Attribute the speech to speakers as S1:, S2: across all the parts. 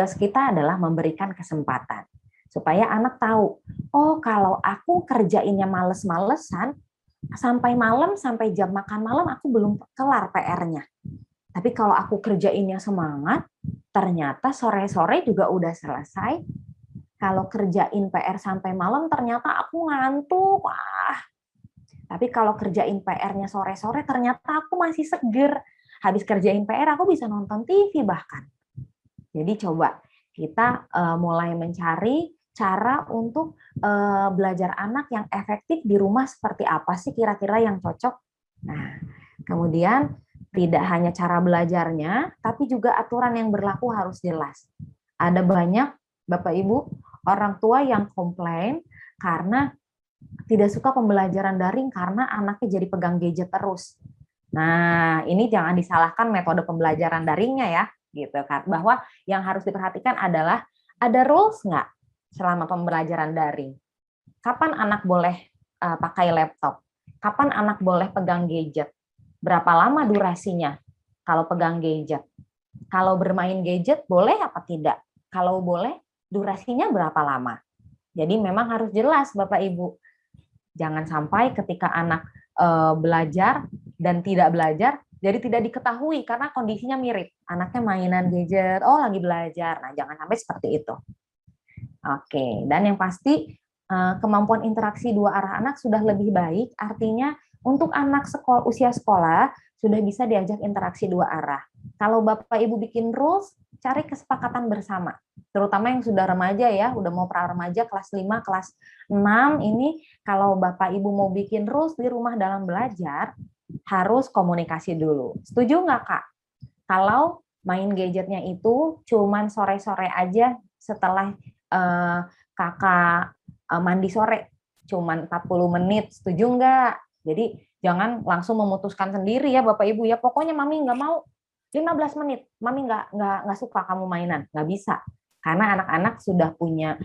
S1: tugas kita adalah memberikan kesempatan supaya anak tahu, oh kalau aku kerjainnya males-malesan, sampai malam, sampai jam makan malam aku belum kelar PR-nya. Tapi kalau aku kerjainnya semangat, ternyata sore-sore juga udah selesai. Kalau kerjain PR sampai malam, ternyata aku ngantuk. Wah, tapi kalau kerjain PR-nya sore-sore, ternyata aku masih seger. Habis kerjain PR, aku bisa nonton TV bahkan. Jadi coba kita mulai mencari cara untuk belajar anak yang efektif di rumah seperti apa sih kira-kira yang cocok. Nah, kemudian tidak hanya cara belajarnya, tapi juga aturan yang berlaku harus jelas. Ada banyak Bapak Ibu orang tua yang komplain karena tidak suka pembelajaran daring karena anaknya jadi pegang gadget terus. Nah, ini jangan disalahkan metode pembelajaran daringnya ya, gitu kan. Bahwa yang harus diperhatikan adalah ada rules nggak selama pembelajaran daring. Kapan anak boleh pakai laptop? Kapan anak boleh pegang gadget? Berapa lama durasinya kalau pegang gadget? Kalau bermain gadget boleh apa tidak? Kalau boleh, durasinya berapa lama? Jadi memang harus jelas Bapak Ibu. Jangan sampai ketika anak belajar dan tidak belajar, jadi tidak diketahui karena kondisinya mirip. Anaknya mainan gadget, oh lagi belajar. Nah, jangan sampai seperti itu. Oke, dan yang pasti kemampuan interaksi dua arah anak sudah lebih baik, artinya untuk anak usia sekolah sudah bisa diajak interaksi dua arah. Kalau Bapak Ibu bikin rules, cari kesepakatan bersama. Terutama yang sudah remaja ya, udah mau pra remaja kelas 5, kelas 6 ini kalau Bapak Ibu mau bikin rules di rumah dalam belajar, harus komunikasi dulu. Setuju nggak Kak? Kalau main gadgetnya itu cuman sore-sore aja setelah kakak mandi sore, cuman 40 menit, setuju nggak? Jadi jangan langsung memutuskan sendiri ya Bapak Ibu ya, pokoknya Mami nggak mau 15 menit, Mami nggak suka kamu mainan, nggak bisa. Karena anak-anak sudah punya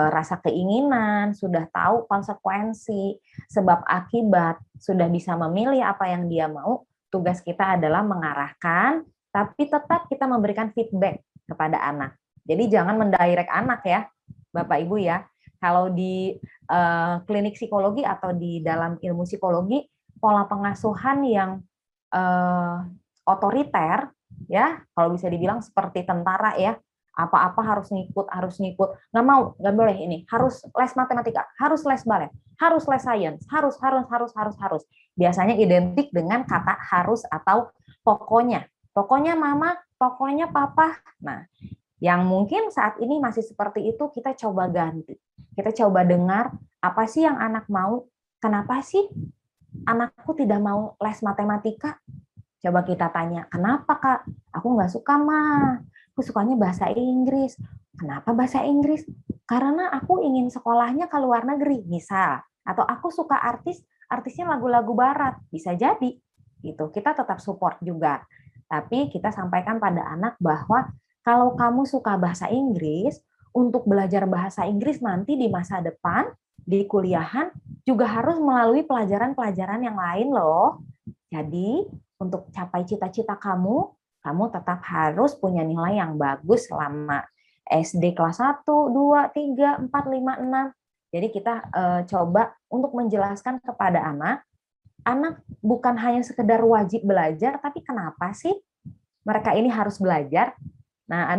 S1: rasa keinginan, sudah tahu konsekuensi, sebab akibat, sudah bisa memilih apa yang dia mau. Tugas kita adalah mengarahkan, tapi tetap kita memberikan feedback kepada anak. Jadi jangan mendirect anak ya, Bapak Ibu ya. Kalau di klinik psikologi atau di dalam ilmu psikologi, pola pengasuhan yang otoriter, ya, kalau bisa dibilang seperti tentara ya, apa-apa harus ngikut, nggak mau, nggak boleh ini, harus les matematika, harus les balet, harus les sains, harus. Biasanya identik dengan kata harus atau pokoknya mama, pokoknya papa. Nah, yang mungkin saat ini masih seperti itu, kita coba ganti. Kita coba dengar, apa sih yang anak mau? Kenapa sih anakku tidak mau les matematika? Coba kita tanya, kenapa Kak? Aku nggak suka mah, aku sukanya bahasa Inggris. Kenapa bahasa Inggris? Karena aku ingin sekolahnya ke luar negeri, misal. Atau aku suka artisnya lagu-lagu barat, bisa jadi. Gitu. Kita tetap support juga. Tapi kita sampaikan pada anak bahwa kalau kamu suka bahasa Inggris, untuk belajar bahasa Inggris nanti di masa depan, di kuliahan, juga harus melalui pelajaran-pelajaran yang lain loh. Jadi, untuk capai cita-cita kamu tetap harus punya nilai yang bagus selama SD kelas 1, 2, 3, 4, 5, 6. Jadi kita coba untuk menjelaskan kepada anak bukan hanya sekedar wajib belajar, tapi kenapa sih mereka ini harus belajar? Nah,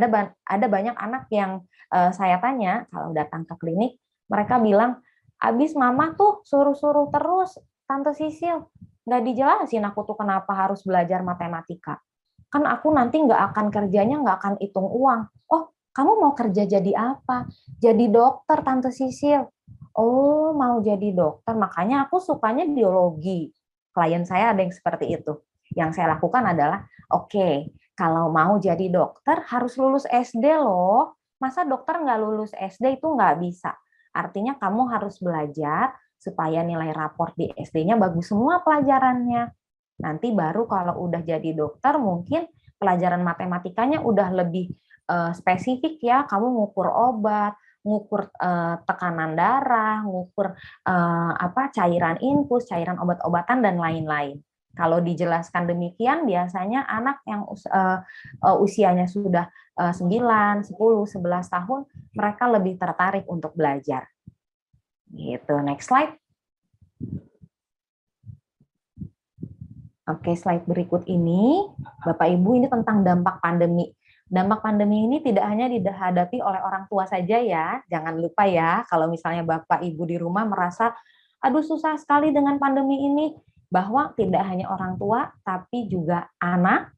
S1: ada banyak anak yang saya tanya kalau datang ke klinik, mereka bilang, abis mama tuh suruh-suruh terus, Tante Sisil, nggak dijelasin aku tuh kenapa harus belajar matematika. Kan aku nanti nggak akan kerjanya, nggak akan hitung uang. Oh, kamu mau kerja jadi apa? Jadi dokter, Tante Sisil. Oh, mau jadi dokter, makanya aku sukanya biologi. Klien saya ada yang seperti itu. Yang saya lakukan adalah, oke, kalau mau jadi dokter harus lulus SD loh. Masa dokter nggak lulus SD itu nggak bisa. Artinya kamu harus belajar supaya nilai raport di SD-nya bagus semua pelajarannya. Nanti baru kalau udah jadi dokter mungkin pelajaran matematikanya udah lebih spesifik ya. Kamu ngukur obat, ngukur tekanan darah, ngukur cairan infus, cairan obat-obatan dan lain-lain. Kalau dijelaskan demikian, biasanya anak yang usianya sudah 9, 10, 11 tahun, mereka lebih tertarik untuk belajar. Gitu. Next slide. Oke, slide berikut ini, Bapak Ibu, ini tentang dampak pandemi. Dampak pandemi ini tidak hanya dihadapi oleh orang tua saja ya. Jangan lupa ya, kalau misalnya Bapak Ibu di rumah merasa, aduh susah sekali dengan pandemi ini, bahwa tidak hanya orang tua, tapi juga anak,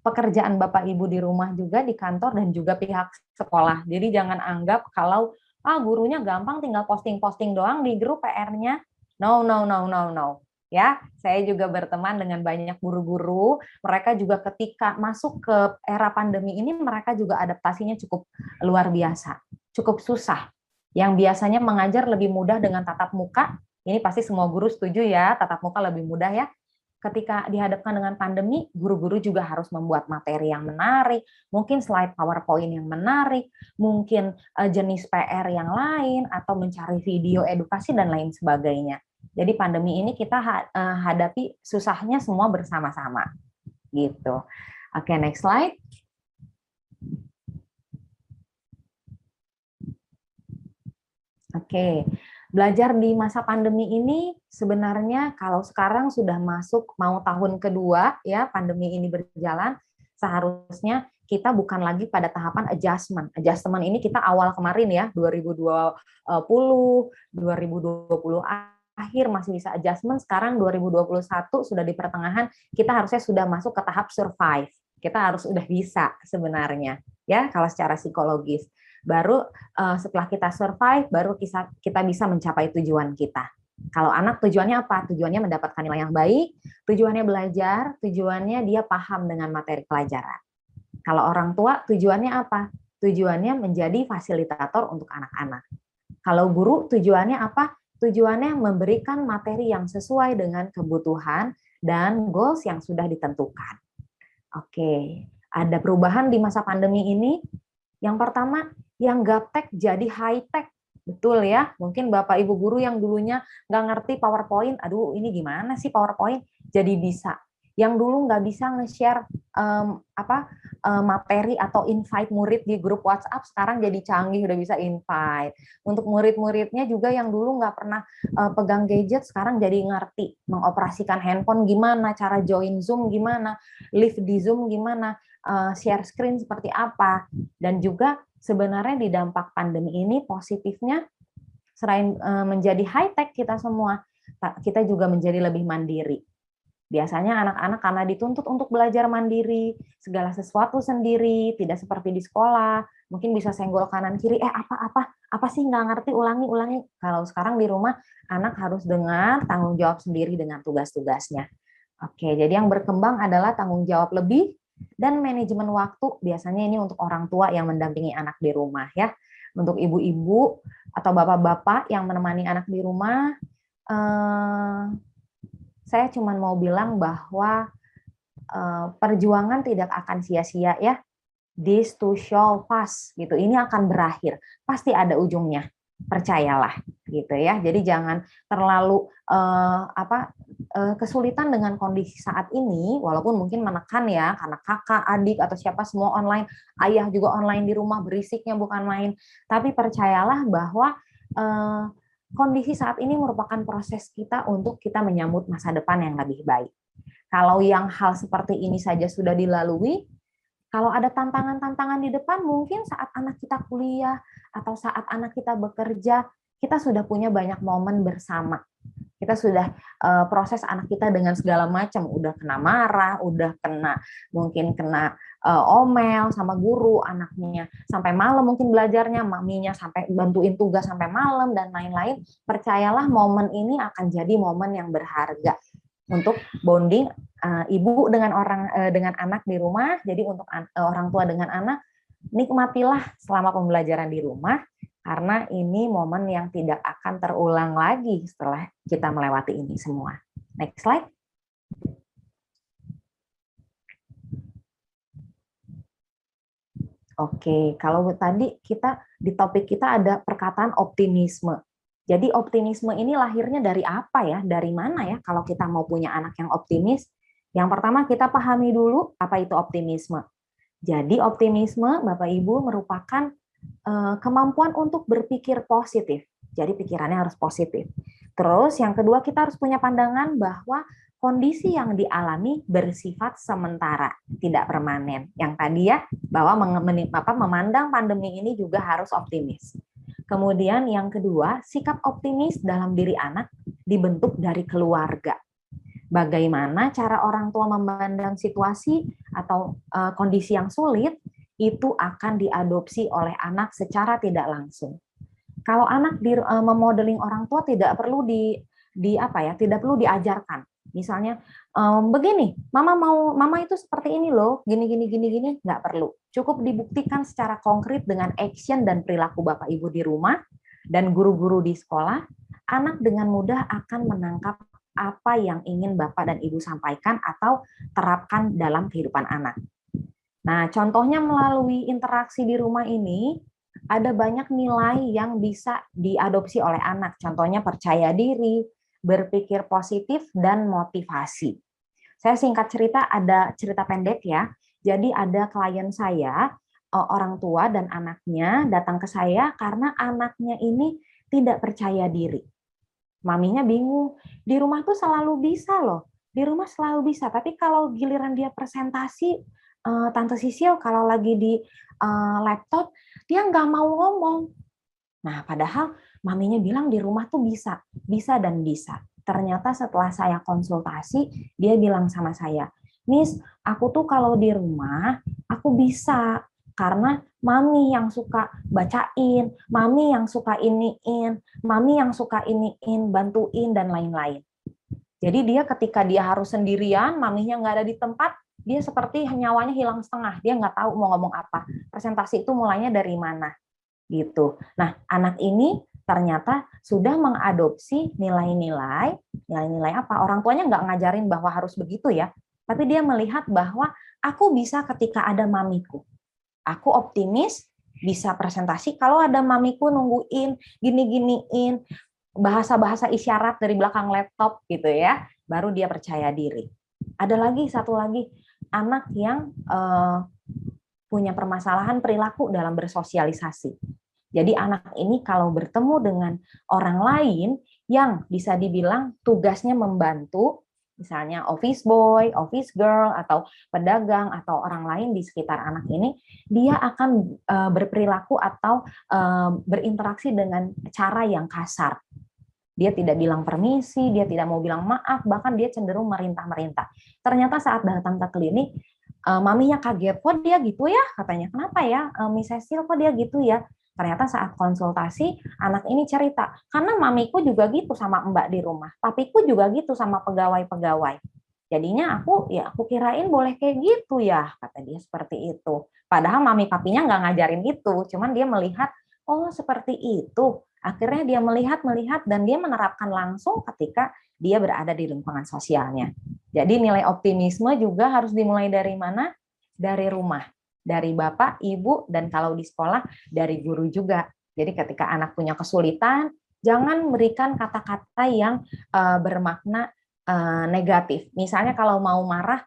S1: pekerjaan Bapak Ibu di rumah juga, di kantor, dan juga pihak sekolah. Jadi jangan anggap kalau gurunya gampang tinggal posting-posting doang di grup PR-nya. No, no, no, no, no. Ya, saya juga berteman dengan banyak guru-guru. Mereka juga ketika masuk ke era pandemi ini, mereka juga adaptasinya cukup luar biasa, cukup susah. Yang biasanya mengajar lebih mudah dengan tatap muka, ini pasti semua guru setuju ya, tatap muka lebih mudah ya. Ketika dihadapkan dengan pandemi, guru-guru juga harus membuat materi yang menarik, mungkin slide PowerPoint yang menarik, mungkin jenis PR yang lain, atau mencari video edukasi dan lain sebagainya. Jadi pandemi ini kita hadapi susahnya semua bersama-sama, gitu. Oke, next slide. Oke, belajar di masa pandemi ini sebenarnya kalau sekarang sudah masuk mau tahun kedua ya pandemi ini berjalan, seharusnya kita bukan lagi pada tahapan adjustment. Adjustment ini kita awal kemarin ya 2020, 2020 akhir masih bisa adjustment, sekarang 2021 sudah di pertengahan, kita harusnya sudah masuk ke tahap survive. Kita harus udah bisa sebenarnya ya kalau secara psikologis. Baru setelah kita survive, baru kita bisa mencapai tujuan kita. Kalau anak tujuannya apa? Tujuannya mendapatkan nilai yang baik, tujuannya belajar, tujuannya dia paham dengan materi pelajaran. Kalau orang tua tujuannya apa? Tujuannya menjadi fasilitator untuk anak-anak. Kalau guru tujuannya apa? Tujuannya memberikan materi yang sesuai dengan kebutuhan dan goals yang sudah ditentukan. Oke, ada perubahan di masa pandemi ini. Yang pertama, yang gaptek jadi high-tech. Betul ya, mungkin Bapak Ibu guru yang dulunya nggak ngerti PowerPoint, aduh ini gimana sih PowerPoint, jadi bisa. Yang dulu nggak bisa nge-share materi atau invite murid di grup WhatsApp, sekarang jadi canggih, udah bisa invite. Untuk murid-muridnya juga yang dulu nggak pernah pegang gadget, sekarang jadi ngerti mengoperasikan handphone gimana, cara join Zoom gimana, live di Zoom gimana, share screen seperti apa. Dan juga sebenarnya di dampak pandemi ini positifnya selain menjadi high tech kita semua, kita juga menjadi lebih mandiri. Biasanya anak-anak karena dituntut untuk belajar mandiri, segala sesuatu sendiri, tidak seperti di sekolah, mungkin bisa senggol kanan kiri, apa sih nggak ngerti, ulangi. Kalau sekarang di rumah, anak harus dengar, tanggung jawab sendiri dengan tugas-tugasnya. Oke, jadi yang berkembang adalah tanggung jawab lebih dan manajemen waktu. Biasanya ini untuk orang tua yang mendampingi anak di rumah ya. Untuk ibu-ibu atau bapak-bapak yang menemani anak di rumah, saya cuma mau bilang bahwa perjuangan tidak akan sia-sia ya. This too shall pass gitu. Ini akan berakhir. Pasti ada ujungnya. Percayalah gitu ya. Jadi jangan terlalu kesulitan dengan kondisi saat ini, walaupun mungkin menekan ya karena kakak, adik atau siapa semua online, ayah juga online di rumah berisiknya bukan main. Tapi percayalah bahwa kondisi saat ini merupakan proses kita untuk kita menyambut masa depan yang lebih baik. Kalau yang hal seperti ini saja sudah dilalui, kalau ada tantangan-tantangan di depan, mungkin saat anak kita kuliah atau saat anak kita bekerja, kita sudah punya banyak momen bersama. Kita sudah proses anak kita dengan segala macam, udah kena marah, udah mungkin kena omel sama guru anaknya, sampai malam mungkin belajarnya, maminya sampai bantuin tugas sampai malam dan lain-lain. Percayalah momen ini akan jadi momen yang berharga untuk bonding ibu dengan anak di rumah. Jadi untuk orang tua dengan anak, nikmatilah selama pembelajaran di rumah, karena ini momen yang tidak akan terulang lagi setelah kita melewati ini semua. Next slide. Oke, kalau tadi di topik kita ada perkataan optimisme. Jadi optimisme ini lahirnya dari apa ya? Dari mana ya kalau kita mau punya anak yang optimis? Yang pertama kita pahami dulu apa itu optimisme. Jadi optimisme Bapak Ibu merupakan kemampuan untuk berpikir positif. Jadi pikirannya harus positif. Terus yang kedua kita harus punya pandangan bahwa kondisi yang dialami bersifat sementara, tidak permanen. Yang tadi ya, bahwa memandang pandemi ini juga harus optimis. Kemudian yang kedua, sikap optimis dalam diri anak dibentuk dari keluarga. Bagaimana cara orang tua memandang situasi atau kondisi yang sulit, itu akan diadopsi oleh anak secara tidak langsung. Kalau anak memodeling orang tua tidak perlu tidak perlu diajarkan. Misalnya begini, mama itu seperti ini loh, gini, nggak perlu. Cukup dibuktikan secara konkret dengan action dan perilaku Bapak Ibu di rumah dan guru-guru di sekolah, anak dengan mudah akan menangkap apa yang ingin Bapak dan Ibu sampaikan atau terapkan dalam kehidupan anak. Nah, contohnya melalui interaksi di rumah ini, ada banyak nilai yang bisa diadopsi oleh anak. Contohnya percaya diri, berpikir positif, dan motivasi. Saya singkat cerita, ada cerita pendek ya. Jadi ada klien saya, orang tua dan anaknya datang ke saya karena anaknya ini tidak percaya diri. Maminya bingung, di rumah tuh selalu bisa loh, di rumah selalu bisa, tapi kalau giliran dia presentasi, Tante Sisil kalau lagi di laptop, dia nggak mau ngomong. Nah, padahal maminya bilang di rumah tuh bisa, bisa dan bisa. Ternyata setelah saya konsultasi, dia bilang sama saya, Miss, aku tuh kalau di rumah, aku bisa. Karena mami yang suka bacain, mami yang suka iniin, mami yang suka iniin, bantuin, dan lain-lain. Jadi dia ketika dia harus sendirian, maminya nggak ada di tempat, dia seperti nyawanya hilang setengah. Dia nggak tahu mau ngomong apa. Presentasi itu mulainya dari mana. Gitu. Nah, anak ini ternyata sudah mengadopsi nilai-nilai apa? Orang tuanya nggak ngajarin bahwa harus begitu ya, tapi dia melihat bahwa aku bisa ketika ada mamiku. Aku optimis bisa presentasi kalau ada mamiku nungguin, gini-giniin, bahasa-bahasa isyarat dari belakang laptop gitu ya, baru dia percaya diri. Ada lagi satu lagi anak yang punya permasalahan perilaku dalam bersosialisasi. Jadi anak ini kalau bertemu dengan orang lain yang bisa dibilang tugasnya membantu, misalnya office boy, office girl, atau pedagang, atau orang lain di sekitar anak ini, dia akan berperilaku atau berinteraksi dengan cara yang kasar. Dia tidak bilang permisi, dia tidak mau bilang maaf, bahkan dia cenderung merintah-merintah. Ternyata saat datang ke klinik, maminya kaget, kok dia gitu ya? Katanya, kenapa ya, Miss Cecil, kok dia gitu ya? Ternyata saat konsultasi, anak ini cerita, karena mamiku juga gitu sama mbak di rumah, papiku juga gitu sama pegawai-pegawai. Jadinya aku kirain boleh kayak gitu ya, kata dia seperti itu. Padahal mami papinya nggak ngajarin itu, cuman dia melihat, oh seperti itu. Akhirnya dia melihat dan dia menerapkan langsung ketika dia berada di lingkungan sosialnya. Jadi nilai optimisme juga harus dimulai dari mana? Dari rumah, dari bapak, ibu, dan kalau di sekolah dari guru juga. Jadi ketika anak punya kesulitan, jangan berikan kata-kata yang bermakna negatif. Misalnya kalau mau marah,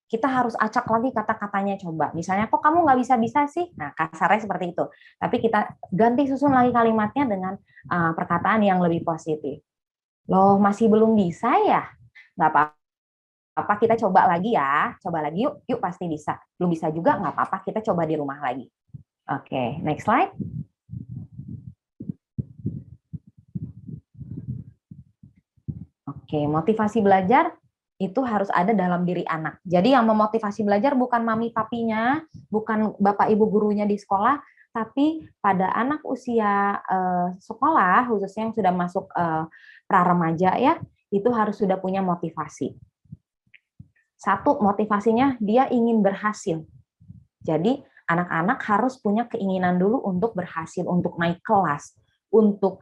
S1: kita harus acak lagi kata-katanya coba. Misalnya, kok kamu nggak bisa-bisa sih? Nah, kasarnya seperti itu. Tapi kita ganti susun lagi kalimatnya dengan perkataan yang lebih positif. Loh, masih belum bisa ya? Nggak apa-apa, kita coba lagi ya. Coba lagi yuk, yuk pasti bisa. Belum bisa juga, nggak apa-apa, kita coba di rumah lagi. Oke, next slide. Oke, motivasi belajar itu harus ada dalam diri anak. Jadi yang memotivasi belajar bukan mami papinya, bukan bapak ibu gurunya di sekolah, tapi pada anak usia sekolah, khususnya yang sudah masuk pra-remaja ya, itu harus sudah punya motivasi. Satu, motivasinya dia ingin berhasil. Jadi anak-anak harus punya keinginan dulu untuk berhasil, untuk naik kelas, untuk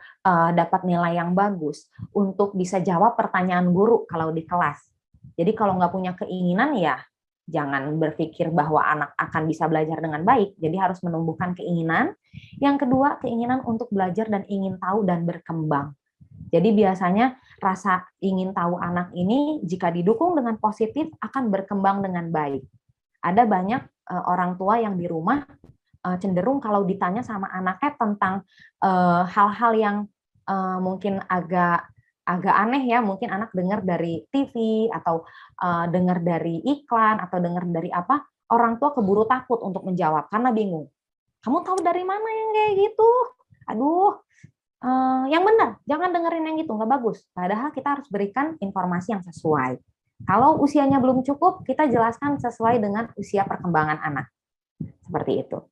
S1: dapat nilai yang bagus, untuk bisa jawab pertanyaan guru kalau di kelas. Jadi kalau nggak punya keinginan ya jangan berpikir bahwa anak akan bisa belajar dengan baik. Jadi harus menumbuhkan keinginan. Yang kedua, keinginan untuk belajar dan ingin tahu dan berkembang. Jadi biasanya rasa ingin tahu anak ini jika didukung dengan positif akan berkembang dengan baik. Ada banyak orang tua yang di rumah cenderung kalau ditanya sama anaknya tentang hal-hal yang mungkin agak agak aneh ya, mungkin anak dengar dari TV atau dengar dari iklan atau dengar dari apa, orang tua keburu takut untuk menjawab karena bingung. Kamu tahu dari mana yang kayak gitu? Aduh, yang benar, jangan dengerin yang itu, nggak bagus. Padahal kita harus berikan informasi yang sesuai. Kalau usianya belum cukup, kita jelaskan sesuai dengan usia perkembangan anak. Seperti itu.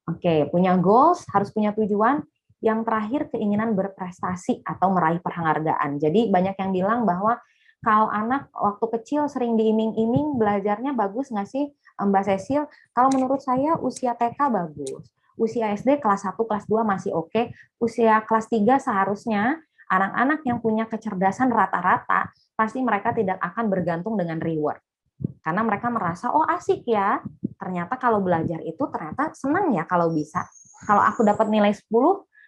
S1: Oke, punya goals, harus punya tujuan. Yang terakhir, keinginan berprestasi atau meraih penghargaan. Jadi banyak yang bilang bahwa kalau anak waktu kecil sering diiming-iming, belajarnya bagus nggak sih, Mbak Cecil? Kalau menurut saya usia TK bagus. Usia SD kelas 1, kelas 2 masih oke. Usia kelas 3 seharusnya anak-anak yang punya kecerdasan rata-rata, pasti mereka tidak akan bergantung dengan reward. Karena mereka merasa, oh asik ya, ternyata kalau belajar itu ternyata senang ya kalau bisa. Kalau aku dapat nilai 10,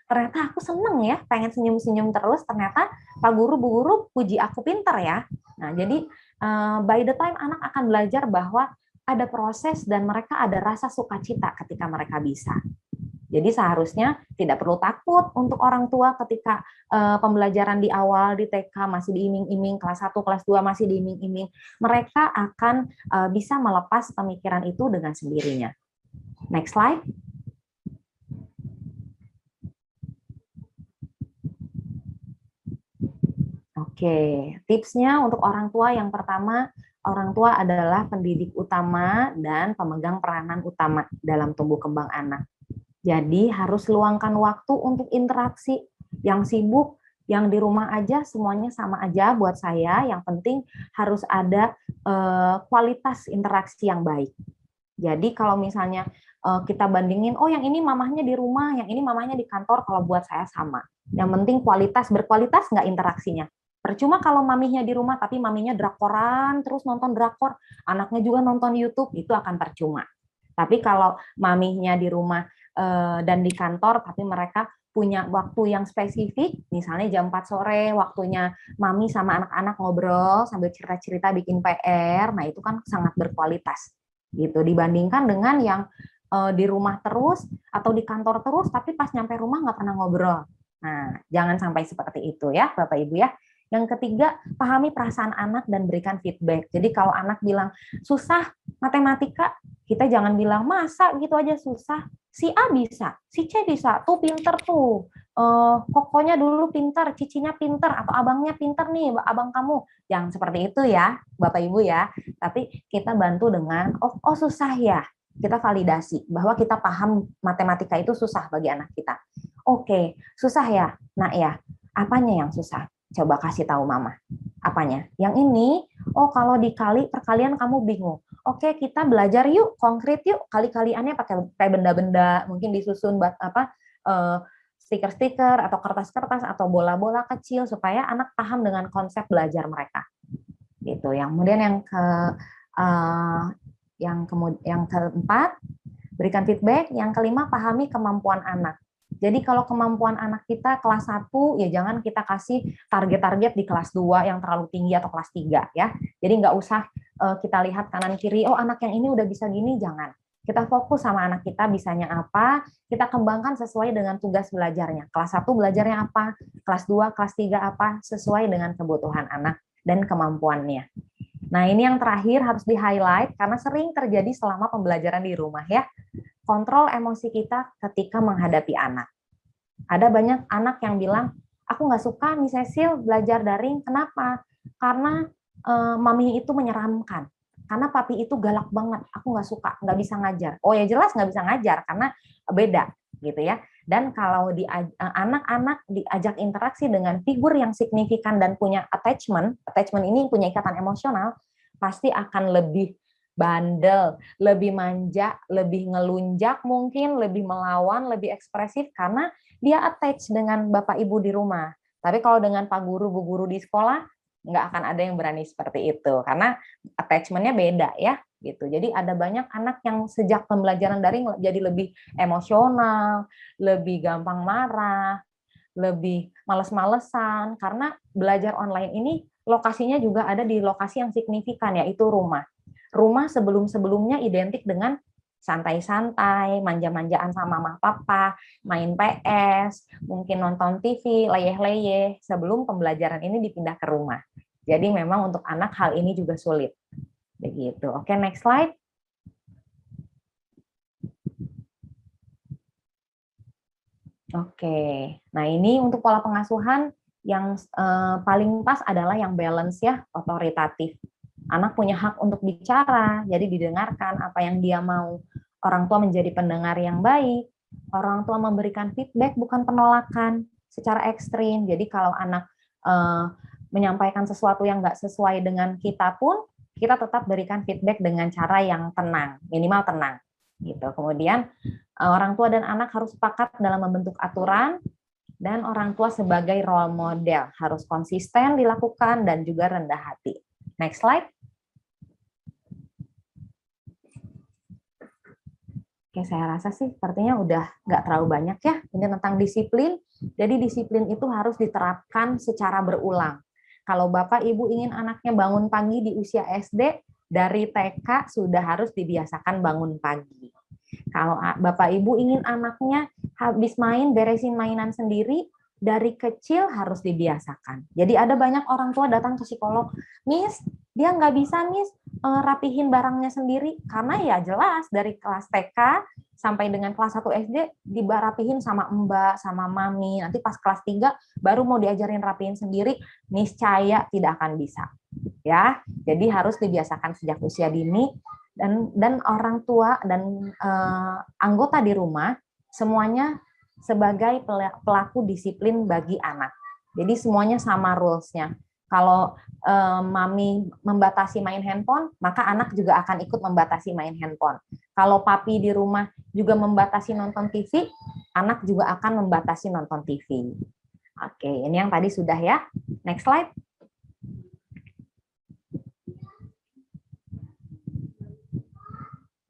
S1: ternyata aku seneng ya, pengen senyum-senyum terus, ternyata Pak Guru, Bu Guru puji aku pinter ya. Nah, jadi by the time anak akan belajar bahwa ada proses dan mereka ada rasa sukacita ketika mereka bisa. Jadi seharusnya tidak perlu takut untuk orang tua ketika pembelajaran di awal di TK masih diiming-iming, kelas 1, kelas 2 masih diiming-iming. Mereka akan bisa melepas pemikiran itu dengan sendirinya. Next slide. Oke, tipsnya untuk orang tua yang pertama, orang tua adalah pendidik utama dan pemegang peranan utama dalam tumbuh kembang anak. Jadi harus luangkan waktu untuk interaksi. Yang sibuk, yang di rumah aja semuanya sama aja buat saya. Yang penting harus ada kualitas interaksi yang baik. Jadi kalau misalnya kita bandingin, oh yang ini mamahnya di rumah, yang ini mamahnya di kantor, kalau buat saya sama. Yang penting kualitas, berkualitas nggak interaksinya. Percuma kalau maminya di rumah, tapi maminya drakoran, terus nonton drakor, anaknya juga nonton YouTube, itu akan percuma. Tapi kalau maminya di rumah dan di kantor, tapi mereka punya waktu yang spesifik, misalnya jam 4 sore, waktunya mami sama anak-anak ngobrol sambil cerita-cerita bikin PR, nah itu kan sangat berkualitas gitu dibandingkan dengan yang di rumah terus atau di kantor terus tapi pas nyampe rumah nggak pernah ngobrol. Nah, jangan sampai seperti itu ya Bapak Ibu ya. Yang ketiga, pahami perasaan anak dan berikan feedback. Jadi kalau anak bilang susah matematika, kita jangan bilang masa gitu aja susah. Si A bisa, si C bisa, tuh pinter tuh. Kokonya dulu pinter, cicinya pinter, atau abangnya pinter nih, abang kamu. Yang seperti itu ya, Bapak Ibu ya. Tapi kita bantu dengan, oh susah ya. Kita validasi bahwa kita paham matematika itu susah bagi anak kita. Oke, susah ya, nak ya. Apanya yang susah? Coba kasih tahu mama. Apanya? Yang ini, oh kalau dikali perkalian kamu bingung. Oke, kita belajar yuk, konkret yuk, kali-kaliannya pakai benda-benda, mungkin disusun stiker-stiker atau kertas-kertas atau bola-bola kecil supaya anak paham dengan konsep belajar mereka. Gitu. Yang kemudian yang keempat, berikan feedback. Yang kelima, pahami kemampuan anak. Jadi kalau kemampuan anak kita kelas 1, ya jangan kita kasih target-target di kelas 2 yang terlalu tinggi atau kelas 3 ya. Jadi nggak usah kita lihat kanan kiri, oh anak yang ini udah bisa gini, jangan. Kita fokus sama anak kita bisanya apa, kita kembangkan sesuai dengan tugas belajarnya. Kelas 1 belajarnya apa, kelas 2, kelas 3 apa, sesuai dengan kebutuhan anak dan kemampuannya. Nah, ini yang terakhir harus di-highlight karena sering terjadi selama pembelajaran di rumah ya. Kontrol emosi kita ketika menghadapi anak. Ada banyak anak yang bilang, aku nggak suka Miss Cecil belajar daring. Kenapa? Karena mami itu menyeramkan. Karena papi itu galak banget. Aku nggak suka, nggak bisa ngajar. Oh ya jelas nggak bisa ngajar karena beda gitu ya. Dan kalau anak-anak diajak interaksi dengan figur yang signifikan dan punya attachment ini punya ikatan emosional, pasti akan lebih bandel, lebih manja, lebih ngelunjak mungkin, lebih melawan, lebih ekspresif karena dia attach dengan Bapak Ibu di rumah. Tapi kalau dengan Pak Guru, Bu Guru di sekolah, nggak akan ada yang berani seperti itu karena attachment-nya beda ya gitu. Jadi ada banyak anak yang sejak pembelajaran daring jadi lebih emosional, lebih gampang marah, lebih males-malesan, karena belajar online ini lokasinya juga ada di lokasi yang signifikan, yaitu rumah. Rumah sebelum-sebelumnya identik dengan santai-santai, manja-manjaan sama mama papa, main PS, mungkin nonton TV, leyeh-leyeh, sebelum pembelajaran ini dipindah ke rumah. Jadi memang untuk anak hal ini juga sulit. Begitu. Oke, next slide. Oke, nah ini untuk pola pengasuhan yang paling pas adalah yang balance ya, otoritatif. Anak punya hak untuk bicara, jadi didengarkan apa yang dia mau. Orang tua menjadi pendengar yang baik, orang tua memberikan feedback bukan penolakan secara ekstrim. Jadi kalau anak menyampaikan sesuatu yang nggak sesuai dengan kita pun, kita tetap berikan feedback dengan cara yang tenang, minimal tenang. Gitu. Kemudian orang tua dan anak harus sepakat dalam membentuk aturan, dan orang tua sebagai role model harus konsisten dilakukan dan juga rendah hati. Next slide. Oke, saya rasa sih sepertinya udah nggak terlalu banyak ya. Ini tentang disiplin. Jadi disiplin itu harus diterapkan secara berulang. Kalau Bapak Ibu ingin anaknya bangun pagi di usia SD, dari TK sudah harus dibiasakan bangun pagi. Kalau Bapak Ibu ingin anaknya habis main, beresin mainan sendiri, dari kecil harus dibiasakan. Jadi ada banyak orang tua datang ke psikolog, Miss, dia nggak bisa, Miss, rapihin barangnya sendiri. Karena ya jelas dari kelas TK sampai dengan kelas 1 SD dibarapihin sama mbak, sama mami. Nanti pas kelas 3 baru mau diajarin rapihin sendiri, niscaya tidak akan bisa. Ya, jadi harus dibiasakan sejak usia dini. Dan orang tua dan anggota di rumah semuanya sebagai pelaku disiplin bagi anak. Jadi semuanya sama rules-nya. Kalau mami membatasi main handphone, maka anak juga akan ikut membatasi main handphone. Kalau papi di rumah juga membatasi nonton TV, anak juga akan membatasi nonton TV. Oke, ini yang tadi sudah ya. Next slide.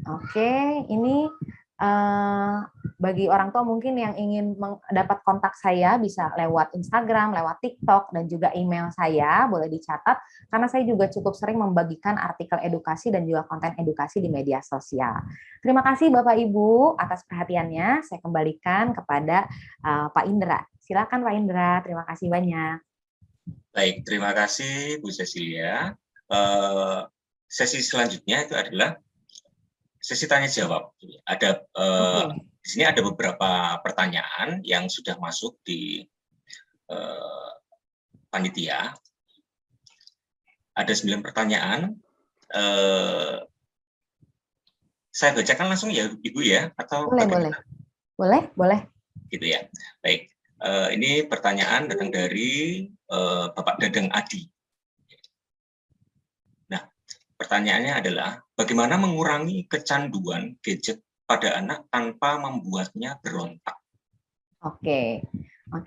S1: Oke, ini bagi orang tua mungkin yang ingin mendapat kontak saya bisa lewat Instagram, lewat TikTok, dan juga email saya, boleh dicatat, karena saya juga cukup sering membagikan artikel edukasi dan juga konten edukasi di media sosial. Terima kasih Bapak Ibu atas perhatiannya, saya kembalikan kepada Pak Indra. Silakan Pak Indra, terima kasih banyak.
S2: Baik, terima kasih Bu Cecilia. Sesi selanjutnya itu adalah sesi tanya jawab. Ada di sini ada beberapa pertanyaan yang sudah masuk di panitia. Ada 9 pertanyaan. Saya bacakan langsung ya, Ibu ya, atau bagaimana?
S1: Boleh.
S2: Gitu ya. Baik. Ini pertanyaan datang dari Bapak Dadang Adi. Pertanyaannya adalah, bagaimana mengurangi kecanduan gadget pada anak tanpa membuatnya berontak?
S1: Oke,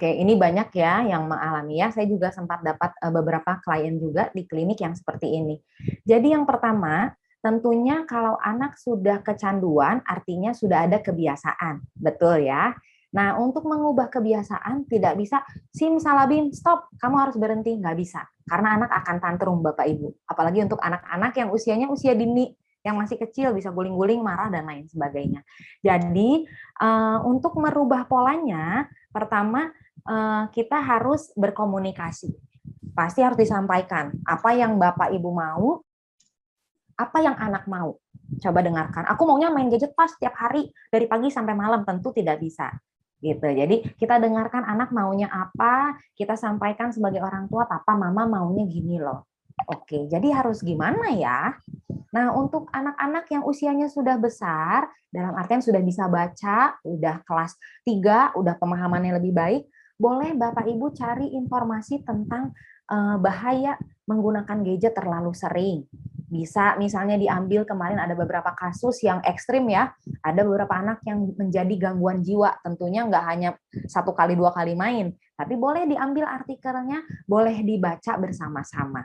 S1: ini banyak ya yang mengalami ya. Saya juga sempat dapat beberapa klien juga di klinik yang seperti ini. Jadi yang pertama, tentunya kalau anak sudah kecanduan, artinya sudah ada kebiasaan. Betul ya? Nah, untuk mengubah kebiasaan tidak bisa, simsalabim, stop, kamu harus berhenti. Nggak bisa. Karena anak akan tantrum, Bapak Ibu. Apalagi untuk anak-anak yang usianya usia dini, yang masih kecil, bisa guling-guling, marah, dan lain sebagainya. Jadi, untuk merubah polanya, pertama, kita harus berkomunikasi. Pasti harus disampaikan apa yang Bapak Ibu mau, apa yang anak mau. Coba dengarkan. Aku maunya main gadget pas setiap hari, dari pagi sampai malam, tentu tidak bisa. Gitu. Jadi kita dengarkan anak maunya apa, kita sampaikan sebagai orang tua, papa mama maunya gini loh. Oke, jadi harus gimana ya? Nah, untuk anak-anak yang usianya sudah besar, dalam artian sudah bisa baca, udah kelas 3, udah pemahamannya lebih baik, boleh Bapak Ibu cari informasi tentang bahaya menggunakan gadget terlalu sering. Bisa misalnya diambil, kemarin ada beberapa kasus yang ekstrim ya, ada beberapa anak yang menjadi gangguan jiwa, tentunya nggak hanya 1 kali 2 kali main, tapi boleh diambil artikelnya, boleh dibaca bersama-sama.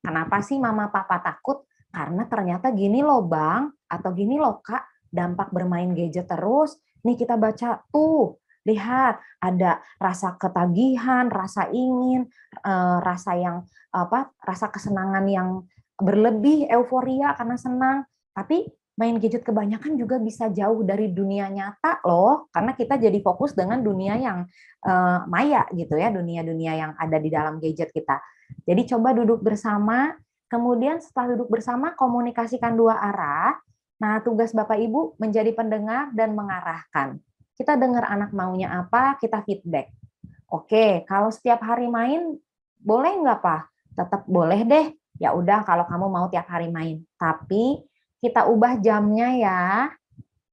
S1: Kenapa sih mama papa takut? Karena ternyata gini loh Bang, atau gini loh Kak, dampak bermain gadget terus, nih kita baca tuh, lihat ada rasa ketagihan, rasa ingin, rasa yang rasa kesenangan yang berlebih, euforia karena senang. Tapi main gadget kebanyakan juga bisa jauh dari dunia nyata loh, karena kita jadi fokus dengan dunia yang maya gitu ya, dunia-dunia yang ada di dalam gadget kita. Jadi coba duduk bersama, kemudian setelah duduk bersama komunikasikan dua arah. Nah, tugas Bapak Ibu menjadi pendengar dan mengarahkan. Kita dengar anak maunya apa, kita feedback. Oke, kalau setiap hari main, boleh nggak, Pak? Tetap boleh deh. Ya udah, kalau kamu mau tiap hari main. Tapi kita ubah jamnya ya.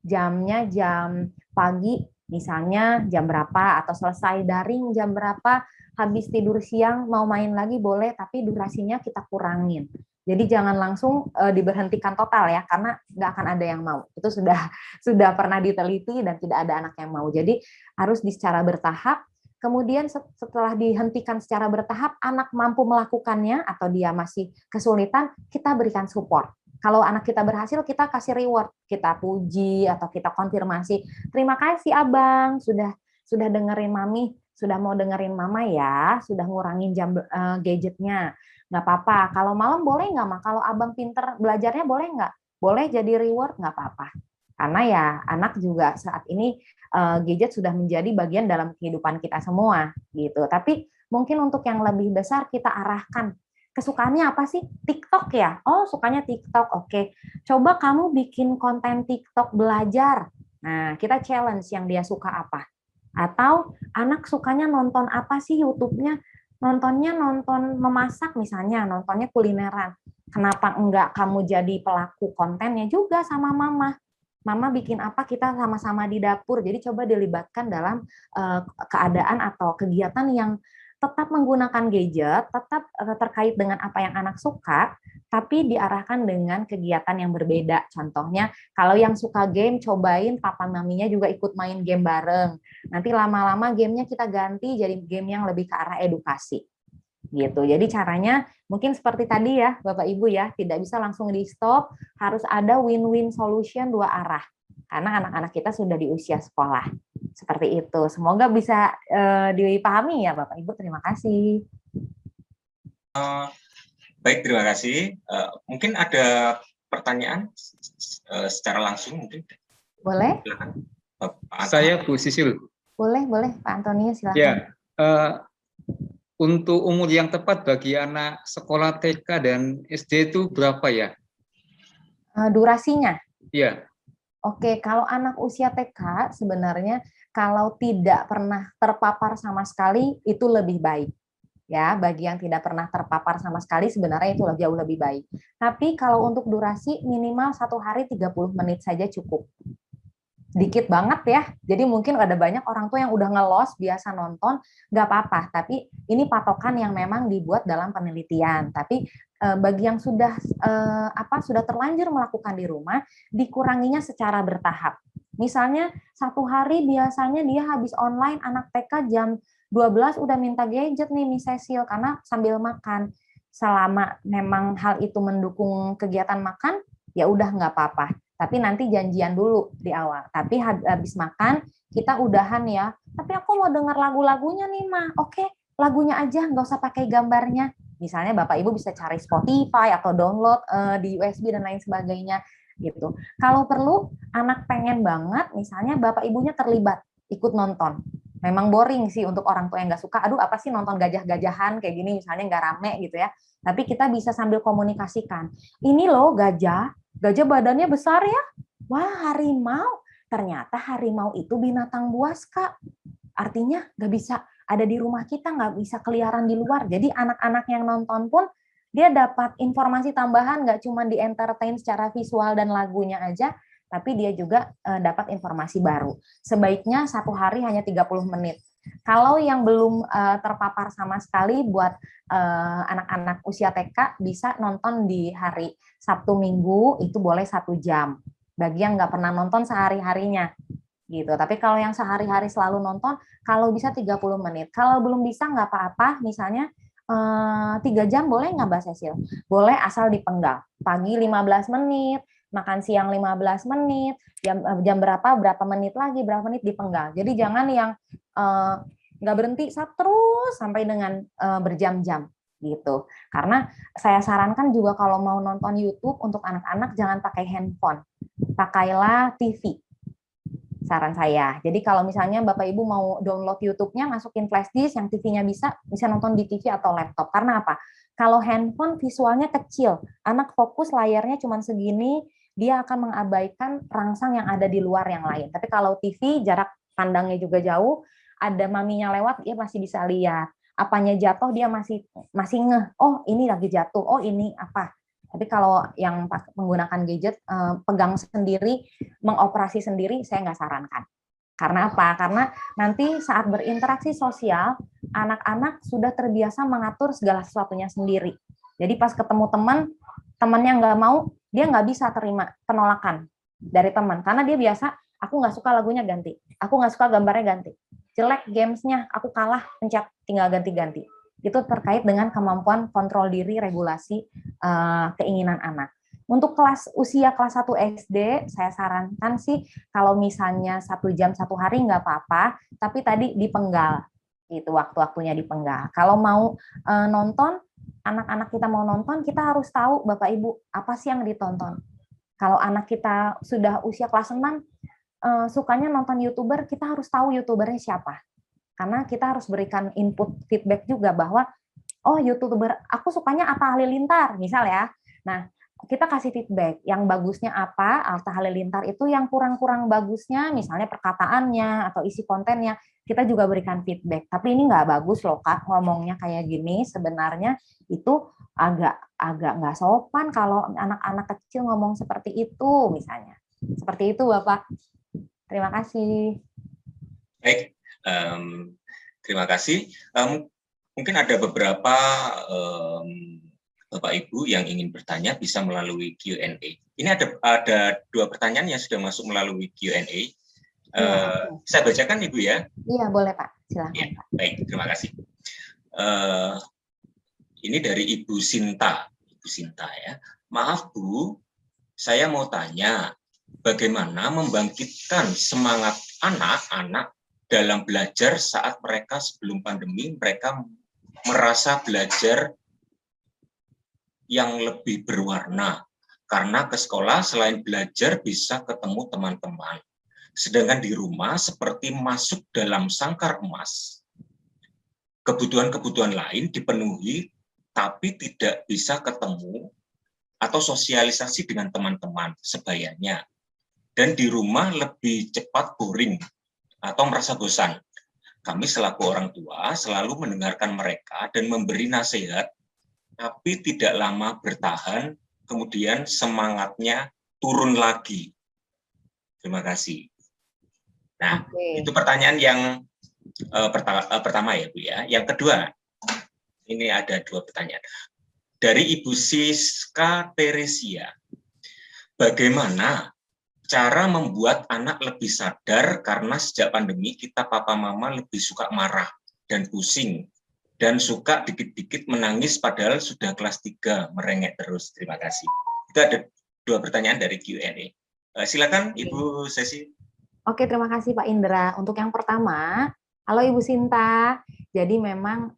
S1: Jamnya jam pagi, misalnya jam berapa, atau selesai daring jam berapa, habis tidur siang mau main lagi boleh, tapi durasinya kita kurangin. Jadi jangan langsung diberhentikan total ya, karena nggak akan ada yang mau. Itu sudah pernah diteliti dan tidak ada anak yang mau. Jadi harus secara bertahap. Kemudian setelah dihentikan secara bertahap, anak mampu melakukannya atau dia masih kesulitan, kita berikan support. Kalau anak kita berhasil, kita kasih reward, kita puji atau kita konfirmasi. Terima kasih abang, sudah dengerin mami, sudah mau dengerin mama ya, sudah ngurangin jam gadgetnya. Nggak apa-apa. Kalau malam boleh nggak, Mak? Kalau abang pinter belajarnya boleh nggak? Boleh jadi reward, nggak apa-apa. Karena ya anak juga saat ini gadget sudah menjadi bagian dalam kehidupan kita semua gitu. Tapi mungkin untuk yang lebih besar kita arahkan, kesukaannya apa sih? TikTok ya? Oh, sukanya TikTok. Oke. Coba kamu bikin konten TikTok belajar. Nah, kita challenge yang dia suka apa. Atau anak sukanya nonton apa sih YouTube-nya? Nontonnya nonton memasak misalnya, nontonnya kulineran. Kenapa enggak kamu jadi pelaku kontennya juga sama mama? Mama bikin apa, kita sama-sama di dapur. Jadi coba dilibatkan dalam keadaan atau kegiatan yang tetap menggunakan gadget, tetap terkait dengan apa yang anak suka, tapi diarahkan dengan kegiatan yang berbeda. Contohnya, kalau yang suka game, cobain papa maminya juga ikut main game bareng. Nanti lama-lama gamenya kita ganti jadi game yang lebih ke arah edukasi. Gitu. Jadi caranya mungkin seperti tadi ya, Bapak Ibu ya, tidak bisa langsung di stop, harus ada win-win solution dua arah. Karena anak-anak kita sudah di usia sekolah. Seperti itu. Semoga bisa dipahami ya Bapak Ibu. Terima kasih.
S2: Baik, terima kasih. Mungkin ada pertanyaan secara langsung mungkin.
S1: Boleh?
S2: Silakan.
S3: Saya Bu Sisil.
S1: Boleh, Pak Antonio silakan.
S3: Ya, untuk umur yang tepat bagi anak sekolah TK dan SD itu berapa ya?
S1: Durasinya?
S3: Iya.
S1: Oke, kalau anak usia TK sebenarnya kalau tidak pernah terpapar sama sekali itu lebih baik. Ya, bagi yang tidak pernah terpapar sama sekali sebenarnya itu jauh lebih baik. Tapi kalau untuk durasi minimal 1 hari 30 menit saja cukup. Dikit banget ya, jadi mungkin ada banyak orang tua yang udah ngelos biasa nonton, nggak apa-apa, tapi ini patokan yang memang dibuat dalam penelitian. Tapi bagi yang sudah terlanjur melakukan di rumah, dikuranginya secara bertahap. Misalnya 1 hari biasanya dia habis online, anak TK jam 12 udah minta gadget nih Miss Cecil, karena sambil makan. Selama memang hal itu mendukung kegiatan makan, ya udah nggak apa-apa. Tapi nanti janjian dulu di awal. Tapi habis makan, kita udahan ya. Tapi aku mau dengar lagu-lagunya nih, Ma. Oke, lagunya aja, nggak usah pakai gambarnya. Misalnya Bapak Ibu bisa cari Spotify atau download di USB dan lain sebagainya. Gitu. Kalau perlu, anak pengen banget, misalnya Bapak Ibunya terlibat, ikut nonton. Memang boring sih untuk orang tua yang nggak suka, aduh apa sih nonton gajah-gajahan kayak gini, misalnya nggak rame gitu ya. Tapi kita bisa sambil komunikasikan. Ini loh gajah badannya besar ya. Wah, harimau. Ternyata harimau itu binatang buas, Kak. Artinya nggak bisa ada di rumah kita, nggak bisa keliaran di luar. Jadi anak-anak yang nonton pun dia dapat informasi tambahan, nggak cuma di entertain secara visual dan lagunya aja, tapi dia juga dapat informasi baru. Sebaiknya 1 hari hanya 30 menit. Kalau yang belum terpapar sama sekali, buat anak-anak usia TK bisa nonton di hari Sabtu Minggu, itu boleh 1 jam. Bagi yang nggak pernah nonton sehari-harinya. Gitu. Tapi kalau yang sehari-hari selalu nonton, kalau bisa 30 menit. Kalau belum bisa nggak apa-apa, misalnya 3 jam boleh nggak Mbak Cecil? Boleh asal dipenggal. Pagi 15 menit, makan siang 15 menit, jam berapa menit lagi, berapa menit dipenggal. Jadi jangan yang nggak berhenti terus sampai dengan berjam-jam gitu. Karena saya sarankan juga kalau mau nonton YouTube untuk anak-anak jangan pakai handphone, pakailah TV. Saran saya. Jadi kalau misalnya Bapak Ibu mau download YouTube-nya, masukin flash disk yang TV-nya bisa nonton di TV atau laptop. Karena apa? Kalau handphone visualnya kecil, anak fokus layarnya cuma segini, dia akan mengabaikan rangsang yang ada di luar yang lain. Tapi kalau TV jarak pandangnya juga jauh, ada maminya lewat, dia masih bisa lihat. Apanya jatuh dia masih ngeh. Oh, ini lagi jatuh. Oh, ini apa? Tapi kalau yang menggunakan gadget, pegang sendiri, mengoperasi sendiri, saya nggak sarankan. Karena apa? Karena nanti saat berinteraksi sosial, anak-anak sudah terbiasa mengatur segala sesuatunya sendiri. Jadi pas ketemu temannya nggak mau, dia nggak bisa terima penolakan dari teman. Karena dia biasa, aku nggak suka lagunya ganti, aku nggak suka gambarnya ganti, jelek gamesnya, aku kalah, pencet, tinggal ganti-ganti. Itu terkait dengan kemampuan kontrol diri, regulasi keinginan anak. Untuk usia kelas 1 SD, saya sarankan sih kalau misalnya 1 jam 1 hari nggak apa-apa, tapi tadi dipenggal, gitu, waktu-waktunya dipenggal. Kalau mau nonton, anak-anak kita mau nonton, kita harus tahu Bapak Ibu apa sih yang ditonton. Kalau anak kita sudah usia kelas 6, sukanya nonton YouTuber, kita harus tahu YouTubernya siapa. Karena kita harus berikan input feedback juga bahwa, oh YouTuber, aku sukanya Atta Halilintar, misal ya. Nah, kita kasih feedback, yang bagusnya apa, Atta Halilintar itu yang kurang-kurang bagusnya, misalnya perkataannya atau isi kontennya, kita juga berikan feedback. Tapi ini nggak bagus loh Kak, ngomongnya kayak gini, sebenarnya itu agak nggak sopan kalau anak-anak kecil ngomong seperti itu, misalnya. Seperti itu Bapak. Terima kasih.
S2: Baik, terima kasih. Mungkin ada beberapa Bapak Ibu yang ingin bertanya bisa melalui Q&A. Ini ada 2 pertanyaan yang sudah masuk melalui Q&A. Saya bacakan Ibu ya.
S1: Iya boleh Pak, silakan.
S2: Ya, baik, terima kasih. Ini dari Ibu Sinta. Ibu Sinta ya. Maaf Bu, saya mau tanya bagaimana membangkitkan semangat anak-anak dalam belajar saat mereka sebelum pandemi, mereka merasa belajar yang lebih berwarna. Karena ke sekolah selain belajar bisa ketemu teman-teman. Sedangkan di rumah seperti masuk dalam sangkar emas. Kebutuhan-kebutuhan lain dipenuhi, tapi tidak bisa ketemu atau sosialisasi dengan teman-teman sebayanya. Dan di rumah lebih cepat boring atau merasa bosan. Kami selaku orang tua selalu mendengarkan mereka dan memberi nasihat, tapi tidak lama bertahan, kemudian semangatnya turun lagi. Terima kasih. Nah, itu pertanyaan yang pertama ya Bu ya. Yang kedua, ini ada 2 pertanyaan. Dari Ibu Siska Teresia, bagaimana cara membuat anak lebih sadar karena sejak pandemi kita papa mama lebih suka marah dan pusing dan suka dikit-dikit menangis padahal sudah kelas 3 merengek terus. Terima kasih. Itu ada 2 pertanyaan dari Q&A. Silakan Ibu Sesi.
S1: Oke, terima kasih Pak Indra. Untuk yang pertama, halo Ibu Sinta. Jadi memang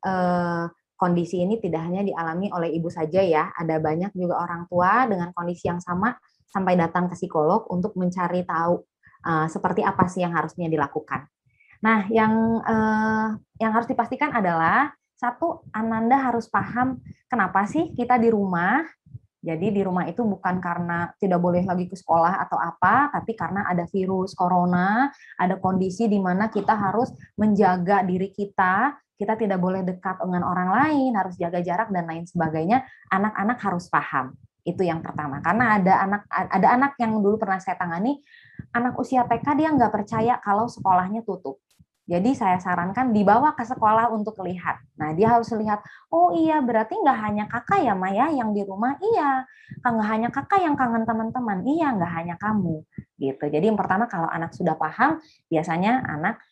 S1: kondisi ini tidak hanya dialami oleh ibu saja ya, ada banyak juga orang tua dengan kondisi yang sama sampai datang ke psikolog untuk mencari tahu seperti apa sih yang harusnya dilakukan. Nah, yang harus dipastikan adalah satu, Ananda harus paham kenapa sih kita di rumah. Jadi di rumah itu bukan karena tidak boleh lagi ke sekolah atau apa, tapi karena ada virus corona, ada kondisi di mana kita harus menjaga diri kita tidak boleh dekat dengan orang lain, harus jaga jarak dan lain sebagainya. Anak-anak harus paham. Itu yang pertama. Karena ada anak yang dulu pernah saya tangani, anak usia TK dia nggak percaya kalau sekolahnya tutup. Jadi saya sarankan dibawa ke sekolah untuk lihat. Nah, dia harus lihat, oh iya berarti nggak hanya kakak ya Maya yang di rumah, iya. Nggak hanya kakak yang kangen teman-teman, iya nggak hanya kamu. Gitu. Jadi yang pertama kalau anak sudah paham, biasanya anak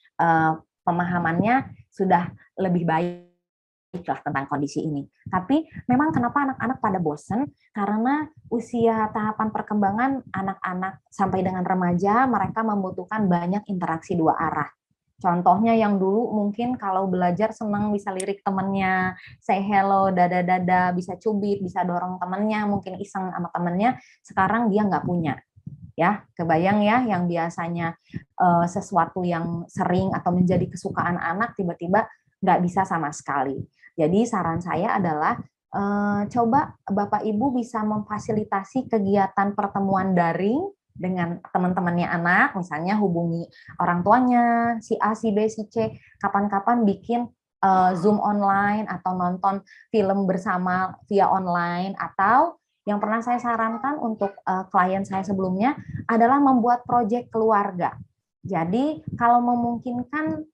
S1: pemahamannya sudah lebih baik. lah tentang kondisi ini. Tapi memang kenapa anak-anak pada bosen? Karena usia tahapan perkembangan anak-anak sampai dengan remaja, mereka membutuhkan banyak interaksi dua arah. Contohnya yang dulu mungkin kalau belajar senang bisa lirik temennya, say hello, dada-dada, bisa cubit, bisa dorong temennya, mungkin iseng sama temennya, sekarang dia nggak punya. Ya, kebayang ya yang biasanya sesuatu yang sering atau menjadi kesukaan anak tiba-tiba nggak bisa sama sekali. Jadi saran saya adalah coba Bapak Ibu bisa memfasilitasi kegiatan pertemuan daring dengan teman-temannya anak, misalnya hubungi orang tuanya, si A, si B, si C, kapan-kapan bikin Zoom online atau nonton film bersama via online, atau yang pernah saya sarankan untuk klien saya sebelumnya adalah membuat proyek keluarga. Jadi kalau memungkinkan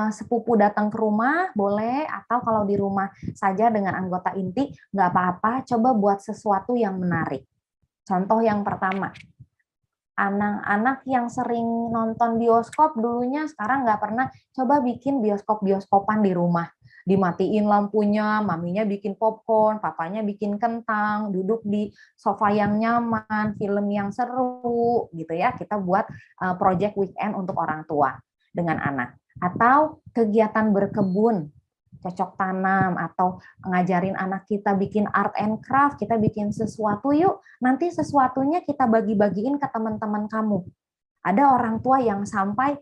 S1: sepupu datang ke rumah boleh, atau kalau di rumah saja dengan anggota inti nggak apa-apa, coba buat sesuatu yang menarik. Contoh yang pertama, anak-anak yang sering nonton bioskop dulunya sekarang nggak pernah, coba bikin bioskop-bioskopan di rumah. Dimatiin lampunya, maminya bikin popcorn, papanya bikin kentang, duduk di sofa yang nyaman, film yang seru gitu ya. Kita buat project weekend untuk orang tua dengan anak. Atau kegiatan berkebun, cocok tanam, atau ngajarin anak kita bikin art and craft, kita bikin sesuatu yuk, nanti sesuatunya kita bagi-bagiin ke teman-teman kamu. Ada orang tua yang sampai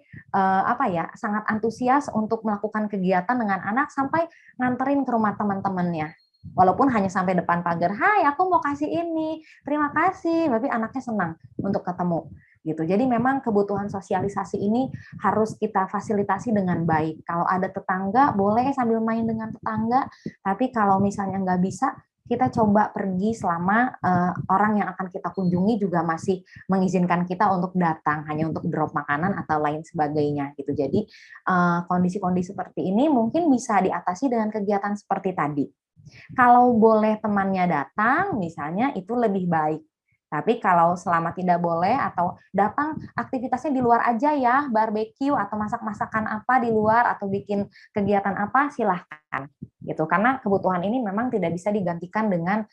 S1: sangat antusias untuk melakukan kegiatan dengan anak sampai nganterin ke rumah teman-temannya. Walaupun hanya sampai depan pagar, "Hai, aku mau kasih ini. Terima kasih." Tapi anaknya senang untuk ketemu. Gitu. Jadi memang kebutuhan sosialisasi ini harus kita fasilitasi dengan baik. Kalau ada tetangga, boleh sambil main dengan tetangga. Tapi kalau misalnya nggak bisa, kita coba pergi selama orang yang akan kita kunjungi juga masih mengizinkan kita untuk datang, hanya untuk drop makanan atau lain sebagainya gitu. Jadi kondisi-kondisi seperti ini mungkin bisa diatasi dengan kegiatan seperti tadi. Kalau boleh temannya datang, misalnya, itu lebih baik. Tapi kalau selama tidak boleh atau datang aktivitasnya di luar aja ya, barbeque atau masak-masakan apa di luar atau bikin kegiatan apa, silahkan gitu. Karena kebutuhan ini memang tidak bisa digantikan dengan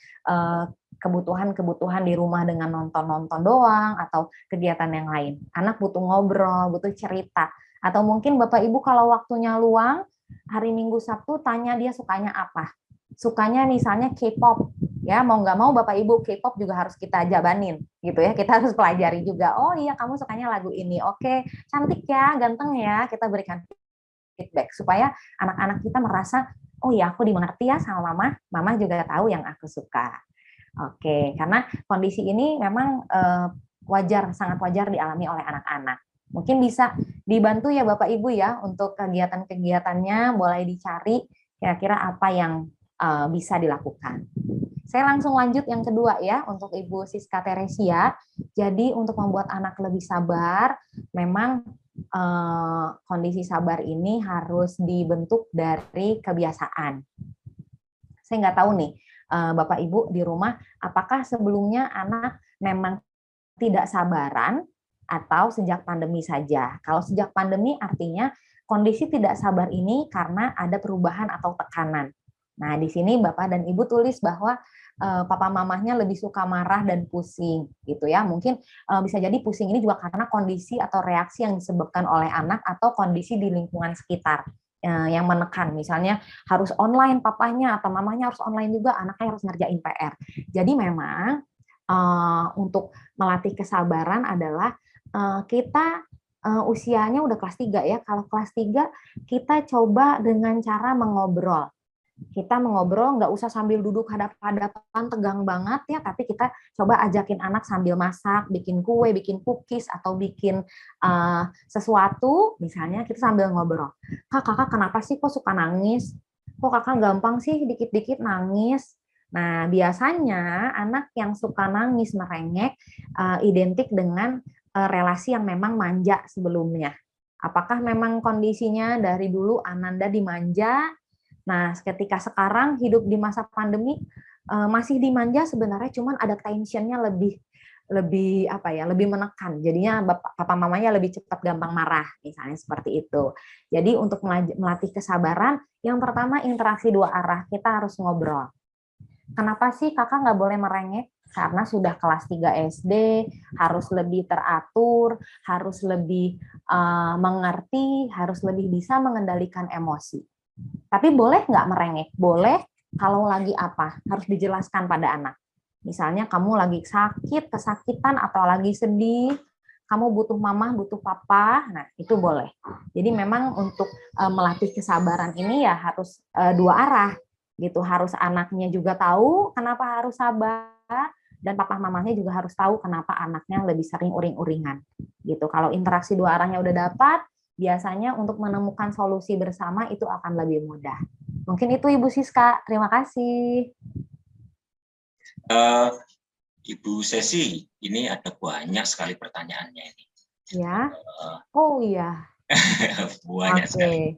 S1: kebutuhan-kebutuhan di rumah dengan nonton-nonton doang atau kegiatan yang lain. Anak butuh ngobrol, butuh cerita. Atau mungkin Bapak Ibu kalau waktunya luang, hari Minggu Sabtu tanya dia sukanya apa. Sukanya misalnya K-pop. Ya, mau nggak mau Bapak Ibu, K-pop juga harus kita jabanin gitu ya. Kita harus pelajari juga. Oh iya, kamu sukanya lagu ini. Oke, cantik ya, ganteng ya. Kita berikan feedback supaya anak-anak kita merasa, oh iya, aku dimengerti ya sama mama. Mama juga tahu yang aku suka. Oke, karena kondisi ini memang wajar, sangat wajar dialami oleh anak-anak. Mungkin bisa dibantu ya Bapak Ibu ya untuk kegiatan-kegiatannya, boleh dicari kira-kira apa yang bisa dilakukan. Saya langsung lanjut yang kedua ya, untuk Ibu Siska Teresia. Jadi untuk membuat anak lebih sabar, memang kondisi sabar ini harus dibentuk dari kebiasaan. Saya nggak tahu nih, Bapak Ibu di rumah, apakah sebelumnya anak memang tidak sabaran atau sejak pandemi saja? Kalau sejak pandemi artinya kondisi tidak sabar ini karena ada perubahan atau tekanan. Nah, di sini Bapak dan Ibu tulis bahwa papa mamahnya lebih suka marah dan pusing gitu ya. Mungkin bisa jadi pusing ini juga karena kondisi atau reaksi yang disebabkan oleh anak atau kondisi di lingkungan sekitar yang menekan. Misalnya harus online papanya atau mamanya harus online juga, anaknya harus ngerjain PR. Jadi memang untuk melatih kesabaran adalah kita usianya udah kelas 3 ya. Kalau kelas 3 kita coba dengan cara mengobrol. Kita mengobrol nggak usah sambil duduk hadap-hadapan tegang banget ya, tapi kita coba ajakin anak sambil masak, bikin kue, bikin cookies, atau bikin sesuatu, misalnya kita sambil ngobrol. Kakak kenapa sih kok suka nangis? Kok kakak gampang sih dikit-dikit nangis? Nah, biasanya anak yang suka nangis merengek identik dengan relasi yang memang manja sebelumnya. Apakah memang kondisinya dari dulu Ananda dimanja? Nah, ketika sekarang hidup di masa pandemi masih dimanja sebenarnya, cuman ada tension-nya lebih apa ya, lebih menekan. Jadinya papa mamanya lebih cepat gampang marah, misalnya seperti itu. Jadi untuk melatih kesabaran, yang pertama interaksi dua arah, kita harus ngobrol. Kenapa sih kakak nggak boleh merengek? Karena sudah kelas 3 SD, harus lebih teratur, harus lebih mengerti, harus lebih bisa mengendalikan emosi. Tapi boleh nggak merengek? Boleh kalau lagi apa? Harus dijelaskan pada anak. Misalnya kamu lagi sakit, kesakitan, atau lagi sedih, kamu butuh mama, butuh papa, nah itu boleh. Jadi memang untuk melatih kesabaran ini ya harus dua arah, gitu. Harus anaknya juga tahu kenapa harus sabar, dan papa mamanya juga harus tahu kenapa anaknya lebih sering uring-uringan. Gitu. Kalau interaksi dua arahnya udah dapat, biasanya untuk menemukan solusi bersama itu akan lebih mudah. Mungkin itu Ibu Siska. Terima kasih.
S2: Ibu Sesi, ini ada banyak sekali pertanyaannya ini.
S1: Ya. Oh iya.
S2: Banyak sekali.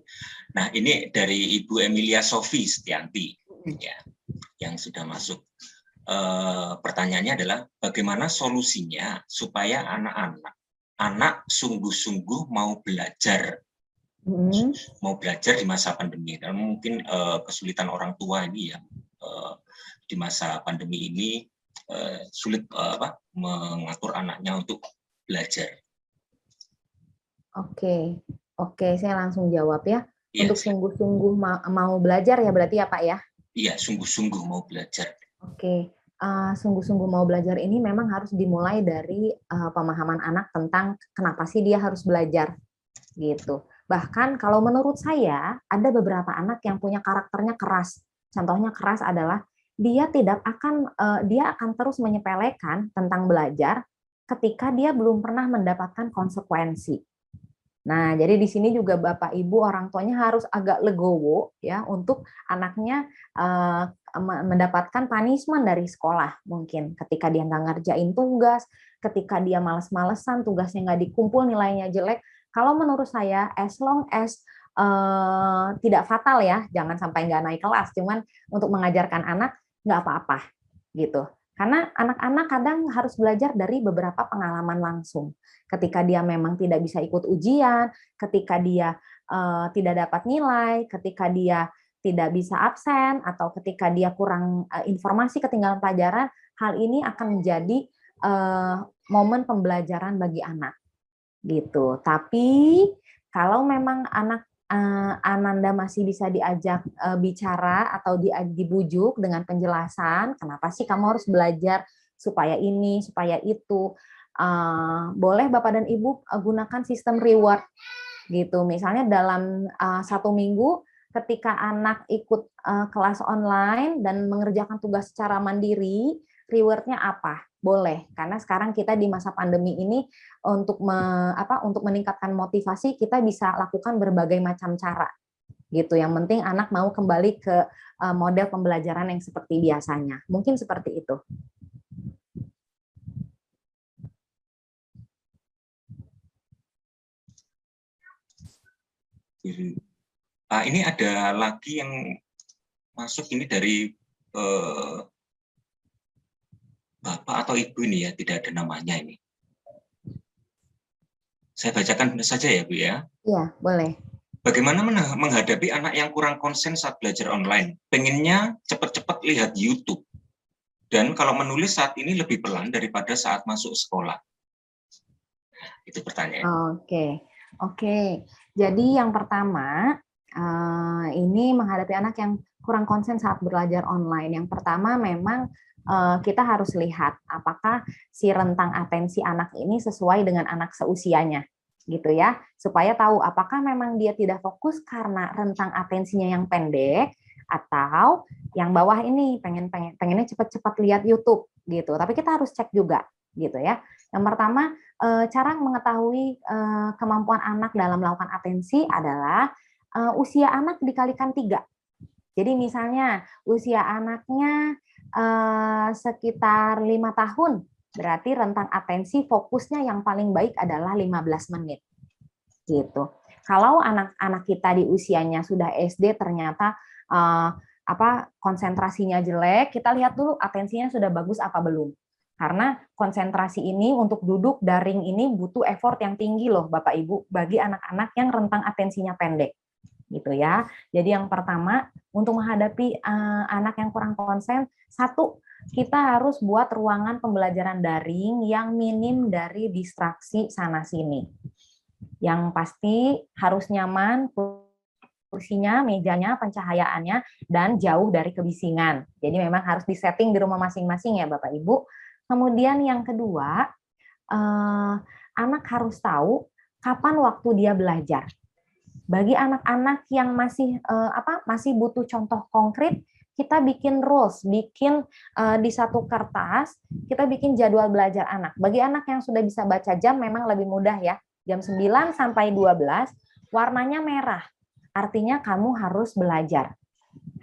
S2: Nah, ini dari Ibu Emilia Sofi Setianti, ya, yang sudah masuk. Pertanyaannya adalah bagaimana solusinya supaya anak sungguh-sungguh mau belajar di masa pandemi. Karena mungkin kesulitan orang tua ini ya, di masa pandemi ini sulit mengatur anaknya untuk belajar.
S1: Oke, saya langsung jawab ya.
S2: Iya,
S1: untuk sungguh-sungguh mau belajar ya berarti ya Pak ya?
S2: Iya, sungguh-sungguh mau belajar.
S1: Oke, sungguh-sungguh mau belajar ini memang harus dimulai dari pemahaman anak tentang kenapa sih dia harus belajar, gitu. Bahkan kalau menurut saya ada beberapa anak yang punya karakternya keras. Contohnya keras adalah dia akan terus menyepelekan tentang belajar ketika dia belum pernah mendapatkan konsekuensi. Nah, jadi di sini juga Bapak Ibu orang tuanya harus agak legowo ya untuk anaknya mendapatkan punishment dari sekolah mungkin ketika dia nggak ngerjain tugas, ketika dia males-malesan, tugasnya nggak dikumpul, nilainya jelek. Kalau menurut saya, as long as tidak fatal ya, jangan sampai nggak naik kelas, cuman untuk mengajarkan anak nggak apa-apa gitu. Karena anak-anak kadang harus belajar dari beberapa pengalaman langsung. Ketika dia memang tidak bisa ikut ujian, ketika dia tidak dapat nilai, ketika dia tidak bisa absen, atau ketika dia kurang informasi, ketinggalan pelajaran, hal ini akan menjadi momen pembelajaran bagi anak. Gitu. Tapi kalau memang Ananda masih bisa diajak bicara atau dibujuk dengan penjelasan, kenapa sih kamu harus belajar supaya ini, supaya itu. Boleh Bapak dan Ibu gunakan sistem reward gitu. Misalnya dalam 1 minggu ketika anak ikut kelas online dan mengerjakan tugas secara mandiri, rewardnya apa? Boleh, karena sekarang kita di masa pandemi ini untuk meningkatkan motivasi kita bisa lakukan berbagai macam cara gitu. Yang penting anak mau kembali ke model pembelajaran yang seperti biasanya. Mungkin seperti itu.
S2: Ini ada lagi yang masuk ini dari Bapak atau Ibu ini ya, tidak ada namanya ini. Saya bacakan saja ya Bu ya.
S1: Iya, boleh.
S2: Bagaimana menghadapi anak yang kurang konsen saat belajar online? Pengennya cepat-cepat lihat YouTube. Dan kalau menulis saat ini lebih pelan daripada saat masuk sekolah. Itu pertanyaan.
S1: Oke. Jadi yang pertama, ini menghadapi anak yang kurang konsen saat belajar online. Yang pertama memang kita harus lihat apakah si rentang atensi anak ini sesuai dengan anak seusianya, gitu ya, supaya tahu apakah memang dia tidak fokus karena rentang atensinya yang pendek atau yang bawah ini pengennya cepat-cepat lihat YouTube gitu. Tapi kita harus cek juga gitu ya. Yang pertama, cara mengetahui kemampuan anak dalam melakukan atensi adalah usia anak dikalikan 3. Jadi misalnya usia anaknya sekitar 5 tahun, berarti rentang atensi fokusnya yang paling baik adalah 15 menit. Gitu. Kalau anak-anak kita di usianya sudah SD ternyata konsentrasinya jelek, kita lihat dulu atensinya sudah bagus apa belum. Karena konsentrasi ini untuk duduk daring ini butuh effort yang tinggi loh Bapak Ibu bagi anak-anak yang rentang atensinya pendek. Gitu ya. Jadi yang pertama untuk menghadapi anak yang kurang konsen, satu, kita harus buat ruangan pembelajaran daring yang minim dari distraksi sana sini. Yang pasti harus nyaman kursinya, mejanya, pencahayaannya, dan jauh dari kebisingan. Jadi memang harus disetting di rumah masing-masing ya Bapak Ibu. Kemudian yang kedua, anak harus tahu kapan waktu dia belajar. Bagi anak-anak yang masih butuh contoh konkret, kita bikin rules, bikin di satu kertas, kita bikin jadwal belajar anak. Bagi anak yang sudah bisa baca jam memang lebih mudah ya. Jam 9 sampai 12, warnanya merah. Artinya kamu harus belajar.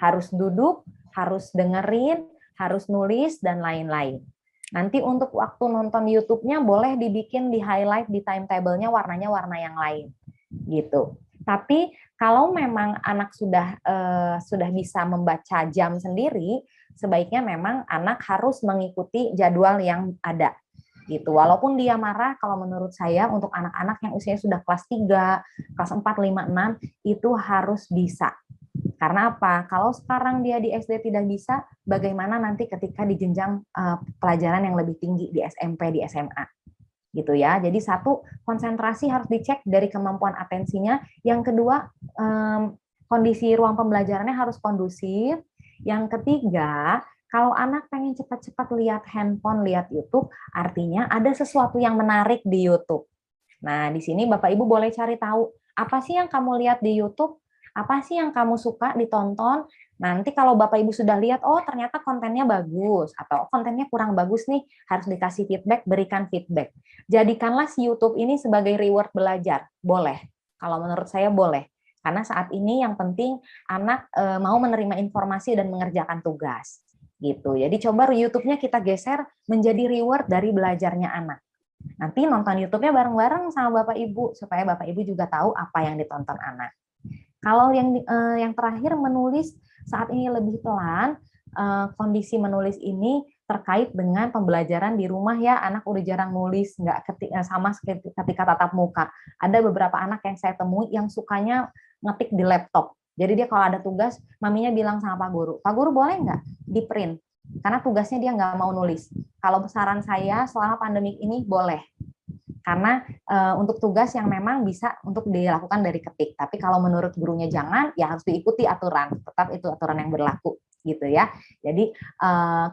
S1: Harus duduk, harus dengerin, harus nulis, dan lain-lain. Nanti untuk waktu nonton YouTube-nya boleh dibikin di highlight di timetable-nya warnanya warna yang lain. Gitu. Tapi kalau memang anak sudah bisa membaca jam sendiri, sebaiknya memang anak harus mengikuti jadwal yang ada. Gitu. Walaupun dia marah, kalau menurut saya untuk anak-anak yang usianya sudah kelas 3, kelas 4, 5, 6, itu harus bisa. Karena apa? Kalau sekarang dia di SD tidak bisa, bagaimana nanti ketika di jenjang pelajaran yang lebih tinggi di SMP, di SMA? Gitu ya. Jadi satu, konsentrasi harus dicek dari kemampuan atensinya. Yang kedua, kondisi ruang pembelajarannya harus kondusif. Yang ketiga, kalau anak pengen cepat-cepat lihat handphone, lihat YouTube, artinya ada sesuatu yang menarik di YouTube. Nah, di sini Bapak Ibu boleh cari tahu, apa sih yang kamu lihat di YouTube? Apa sih yang kamu suka ditonton? Nanti kalau Bapak Ibu sudah lihat, oh ternyata kontennya bagus, atau kontennya kurang bagus nih, harus dikasih feedback, berikan feedback. Jadikanlah si YouTube ini sebagai reward belajar. Boleh. Kalau menurut saya boleh. Karena saat ini yang penting anak mau menerima informasi dan mengerjakan tugas. Gitu. Jadi coba YouTube-nya kita geser menjadi reward dari belajarnya anak. Nanti nonton YouTube-nya bareng-bareng sama Bapak Ibu supaya Bapak Ibu juga tahu apa yang ditonton anak. Kalau yang terakhir menulis saat ini lebih pelan, kondisi menulis ini terkait dengan pembelajaran di rumah ya, anak udah jarang nulis, nggak sama ketika tatap muka. Ada beberapa anak yang saya temui yang sukanya ngetik di laptop. Jadi dia kalau ada tugas, maminya bilang sama Pak Guru boleh nggak di print? Karena tugasnya dia nggak mau nulis. Kalau saran saya selama pandemik ini boleh. Karena untuk tugas yang memang bisa untuk dilakukan dari ketik. Tapi kalau menurut gurunya jangan, ya harus diikuti aturan. Tetap itu aturan yang berlaku. Gitu ya. Jadi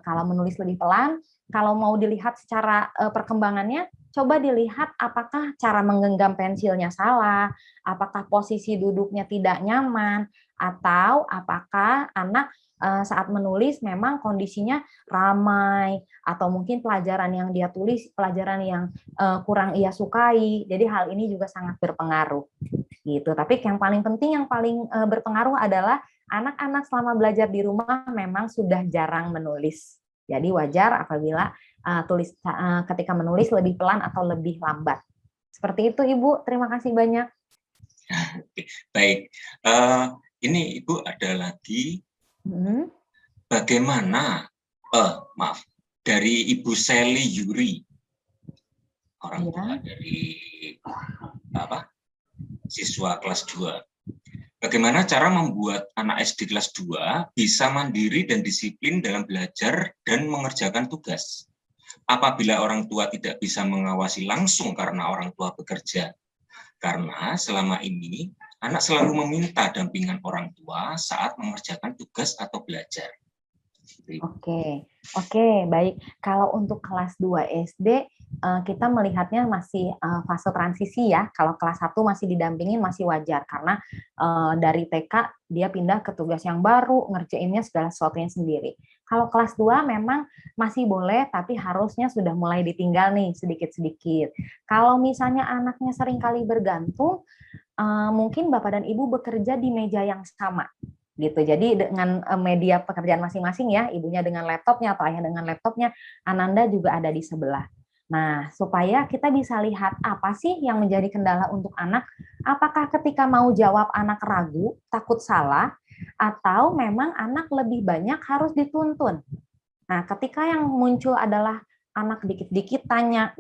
S1: kalau menulis lebih pelan, kalau mau dilihat secara perkembangannya, coba dilihat apakah cara menggenggam pensilnya salah, apakah posisi duduknya tidak nyaman, atau apakah anak saat menulis memang kondisinya ramai, atau mungkin pelajaran yang dia tulis, pelajaran yang kurang ia sukai. Jadi hal ini juga sangat berpengaruh. Gitu. Tapi yang paling penting, yang paling berpengaruh adalah anak-anak selama belajar di rumah memang sudah jarang menulis. Jadi wajar apabila ketika menulis lebih pelan atau lebih lambat. Seperti itu Ibu, terima kasih banyak.
S2: Baik, ini Ibu ada lagi bagaimana, maaf, dari Ibu Sally Yuri, orang tua dari siswa kelas 2. Bagaimana cara membuat anak SD kelas 2 bisa mandiri dan disiplin dalam belajar dan mengerjakan tugas? Apabila orang tua tidak bisa mengawasi langsung karena orang tua bekerja. Karena selama ini, anak selalu meminta dampingan orang tua saat mengerjakan tugas atau belajar.
S1: Oke, baik. Kalau untuk kelas 2 SD, kita melihatnya masih fase transisi ya. Kalau kelas 1 masih didampingin masih wajar, karena dari TK dia pindah ke tugas yang baru, ngerjainnya segala sesuatunya sendiri. Kalau kelas 2 memang masih boleh, tapi harusnya sudah mulai ditinggal nih sedikit-sedikit. Kalau misalnya anaknya seringkali bergantung, mungkin Bapak dan Ibu bekerja di meja yang sama. Gitu. Jadi dengan media pekerjaan masing-masing ya, ibunya dengan laptopnya atau ayah dengan laptopnya, Ananda juga ada di sebelah. Nah, supaya kita bisa lihat apa sih yang menjadi kendala untuk anak, apakah ketika mau jawab anak ragu, takut salah, atau memang anak lebih banyak harus dituntun. Nah, ketika yang muncul adalah anak dikit-dikit tanya,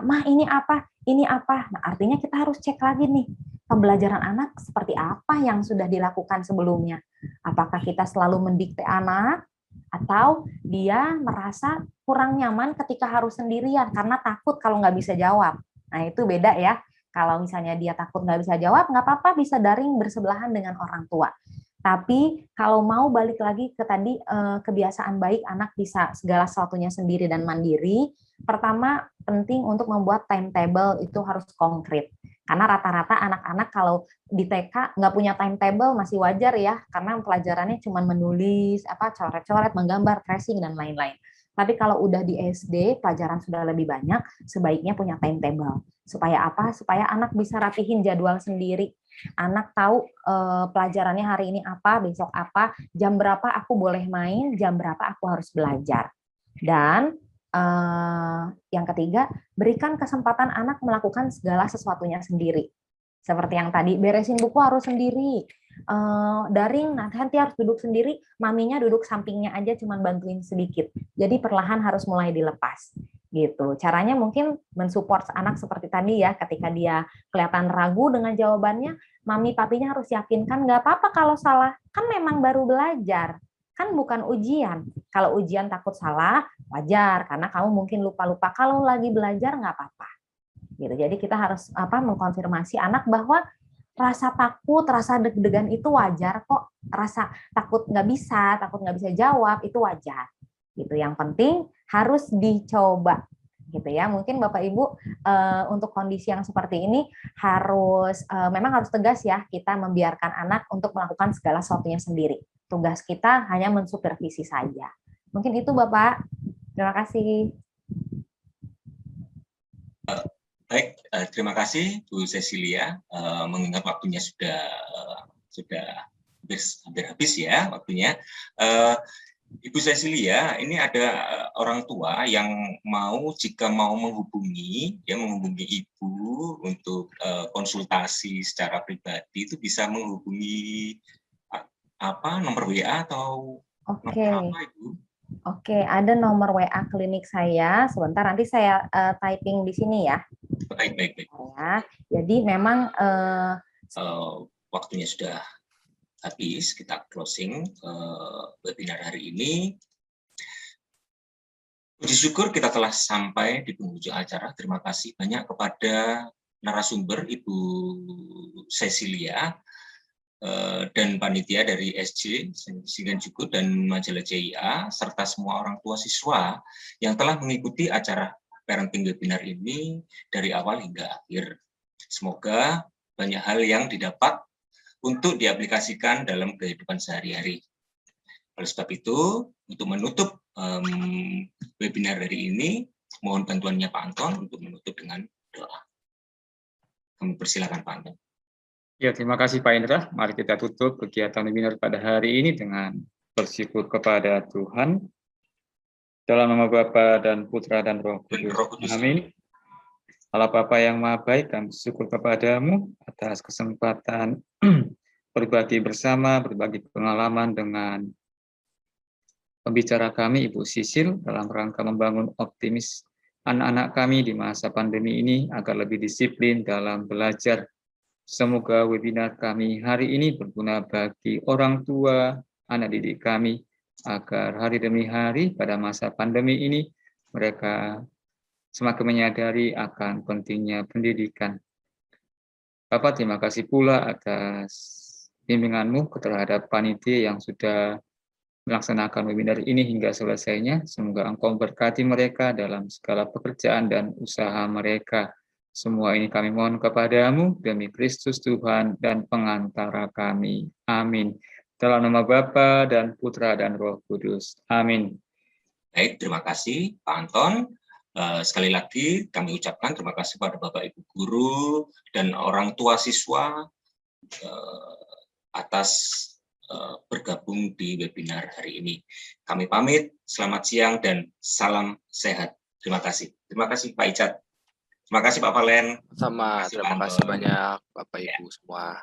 S1: "Mah, ini apa? Ini apa?" Nah, artinya kita harus cek lagi nih, pembelajaran anak seperti apa yang sudah dilakukan sebelumnya. Apakah kita selalu mendikte anak, atau dia merasa kurang nyaman ketika harus sendirian karena takut kalau nggak bisa jawab. Nah, itu beda ya. Kalau misalnya dia takut nggak bisa jawab, nggak apa-apa, bisa daring bersebelahan dengan orang tua. Tapi kalau mau balik lagi ke tadi, kebiasaan baik anak bisa segala sesuatunya sendiri dan mandiri, pertama penting untuk membuat timetable itu harus konkret. Karena rata-rata anak-anak kalau di TK nggak punya timetable masih wajar ya, karena pelajarannya cuma menulis, coret-coret, menggambar, tracing, dan lain-lain. Tapi kalau udah di SD, pelajaran sudah lebih banyak, sebaiknya punya timetable. Supaya apa? Supaya anak bisa rapihin jadwal sendiri. Anak tahu pelajarannya hari ini apa, besok apa, jam berapa aku boleh main, jam berapa aku harus belajar. Dan yang ketiga, berikan kesempatan anak melakukan segala sesuatunya sendiri. Seperti yang tadi, beresin buku harus sendiri. Daring, nanti harus duduk sendiri, maminya duduk sampingnya aja cuman bantuin sedikit. Jadi perlahan harus mulai dilepas. Gitu. Caranya mungkin mensupport anak seperti tadi ya, ketika dia kelihatan ragu dengan jawabannya, mami papinya harus yakinkan nggak apa-apa kalau salah, kan memang baru belajar, kan bukan ujian. Kalau ujian takut salah, wajar karena kamu mungkin lupa-lupa. Kalau lagi belajar nggak apa-apa. Gitu. Jadi kita harus mengkonfirmasi anak bahwa rasa takut, rasa deg-degan itu wajar kok. Rasa takut nggak bisa jawab itu wajar. Gitu. Yang penting harus dicoba. Gitu ya. Mungkin Bapak Ibu untuk kondisi yang seperti ini memang harus tegas ya, kita membiarkan anak untuk melakukan segala sesuatunya sendiri. Tugas kita hanya mensupervisi saja. Mungkin itu Bapak. Terima kasih.
S2: Baik, terima kasih Bu Cecilia. Mengingat waktunya sudah hampir habis ya waktunya. Ibu Cecilia, ini ada orang tua yang jika mau menghubungi Ibu untuk konsultasi secara pribadi, itu bisa menghubungi nomor WA atau
S1: Oke.
S2: nomor apa Ibu?
S1: Oke, ada nomor WA klinik saya. Sebentar, nanti saya typing di sini ya.
S2: Baik.
S1: Ya, jadi memang
S2: waktunya sudah habis, kita closing webinar hari ini. Puji syukur kita telah sampai di penghujung acara. Terima kasih banyak kepada narasumber Ibu Cecilia dan panitia dari SJ, Singen Juku dan Majalah JIA, serta semua orang tua siswa yang telah mengikuti acara parenting webinar ini dari awal hingga akhir. Semoga banyak hal yang didapat untuk diaplikasikan dalam kehidupan sehari-hari. Oleh sebab itu, untuk menutup webinar hari ini, mohon bantuannya Pak Anton untuk menutup dengan doa. Kami persilakan Pak Anton.
S3: Ya, terima kasih Pak Indra. Mari kita tutup kegiatan webinar pada hari ini dengan bersyukur kepada Tuhan. Dalam nama Bapa dan Putra dan Roh Kudus. Amin. Allah Bapa yang Maha Baik, kami bersyukur kepadamu atas kesempatan berbagi bersama, berbagi pengalaman dengan pembicara kami, Ibu Sisil, dalam rangka membangun optimis anak-anak kami di masa pandemi ini agar lebih disiplin dalam belajar. Semoga webinar kami hari ini berguna bagi orang tua, anak didik kami, agar hari demi hari pada masa pandemi ini mereka semakin menyadari akan pentingnya pendidikan. Bapak, terima kasih pula atas bimbinganmu terhadap panitia yang sudah melaksanakan webinar ini hingga selesainya. Semoga Engkau berkati mereka dalam segala pekerjaan dan usaha mereka. Semua ini kami mohon kepadamu demi Kristus Tuhan dan pengantara kami. Amin. Dalam nama Bapa dan Putra dan Roh Kudus. Amin.
S2: Baik, terima kasih Pak Anton. Sekali lagi kami ucapkan terima kasih pada Bapak Ibu guru dan orang tua siswa atas bergabung di webinar hari ini. Kami pamit, selamat siang dan salam sehat. Terima kasih. Terima kasih Pak Icat. Terima kasih Pak Valen.
S4: Terima kasih banyak Bapak Ibu semua.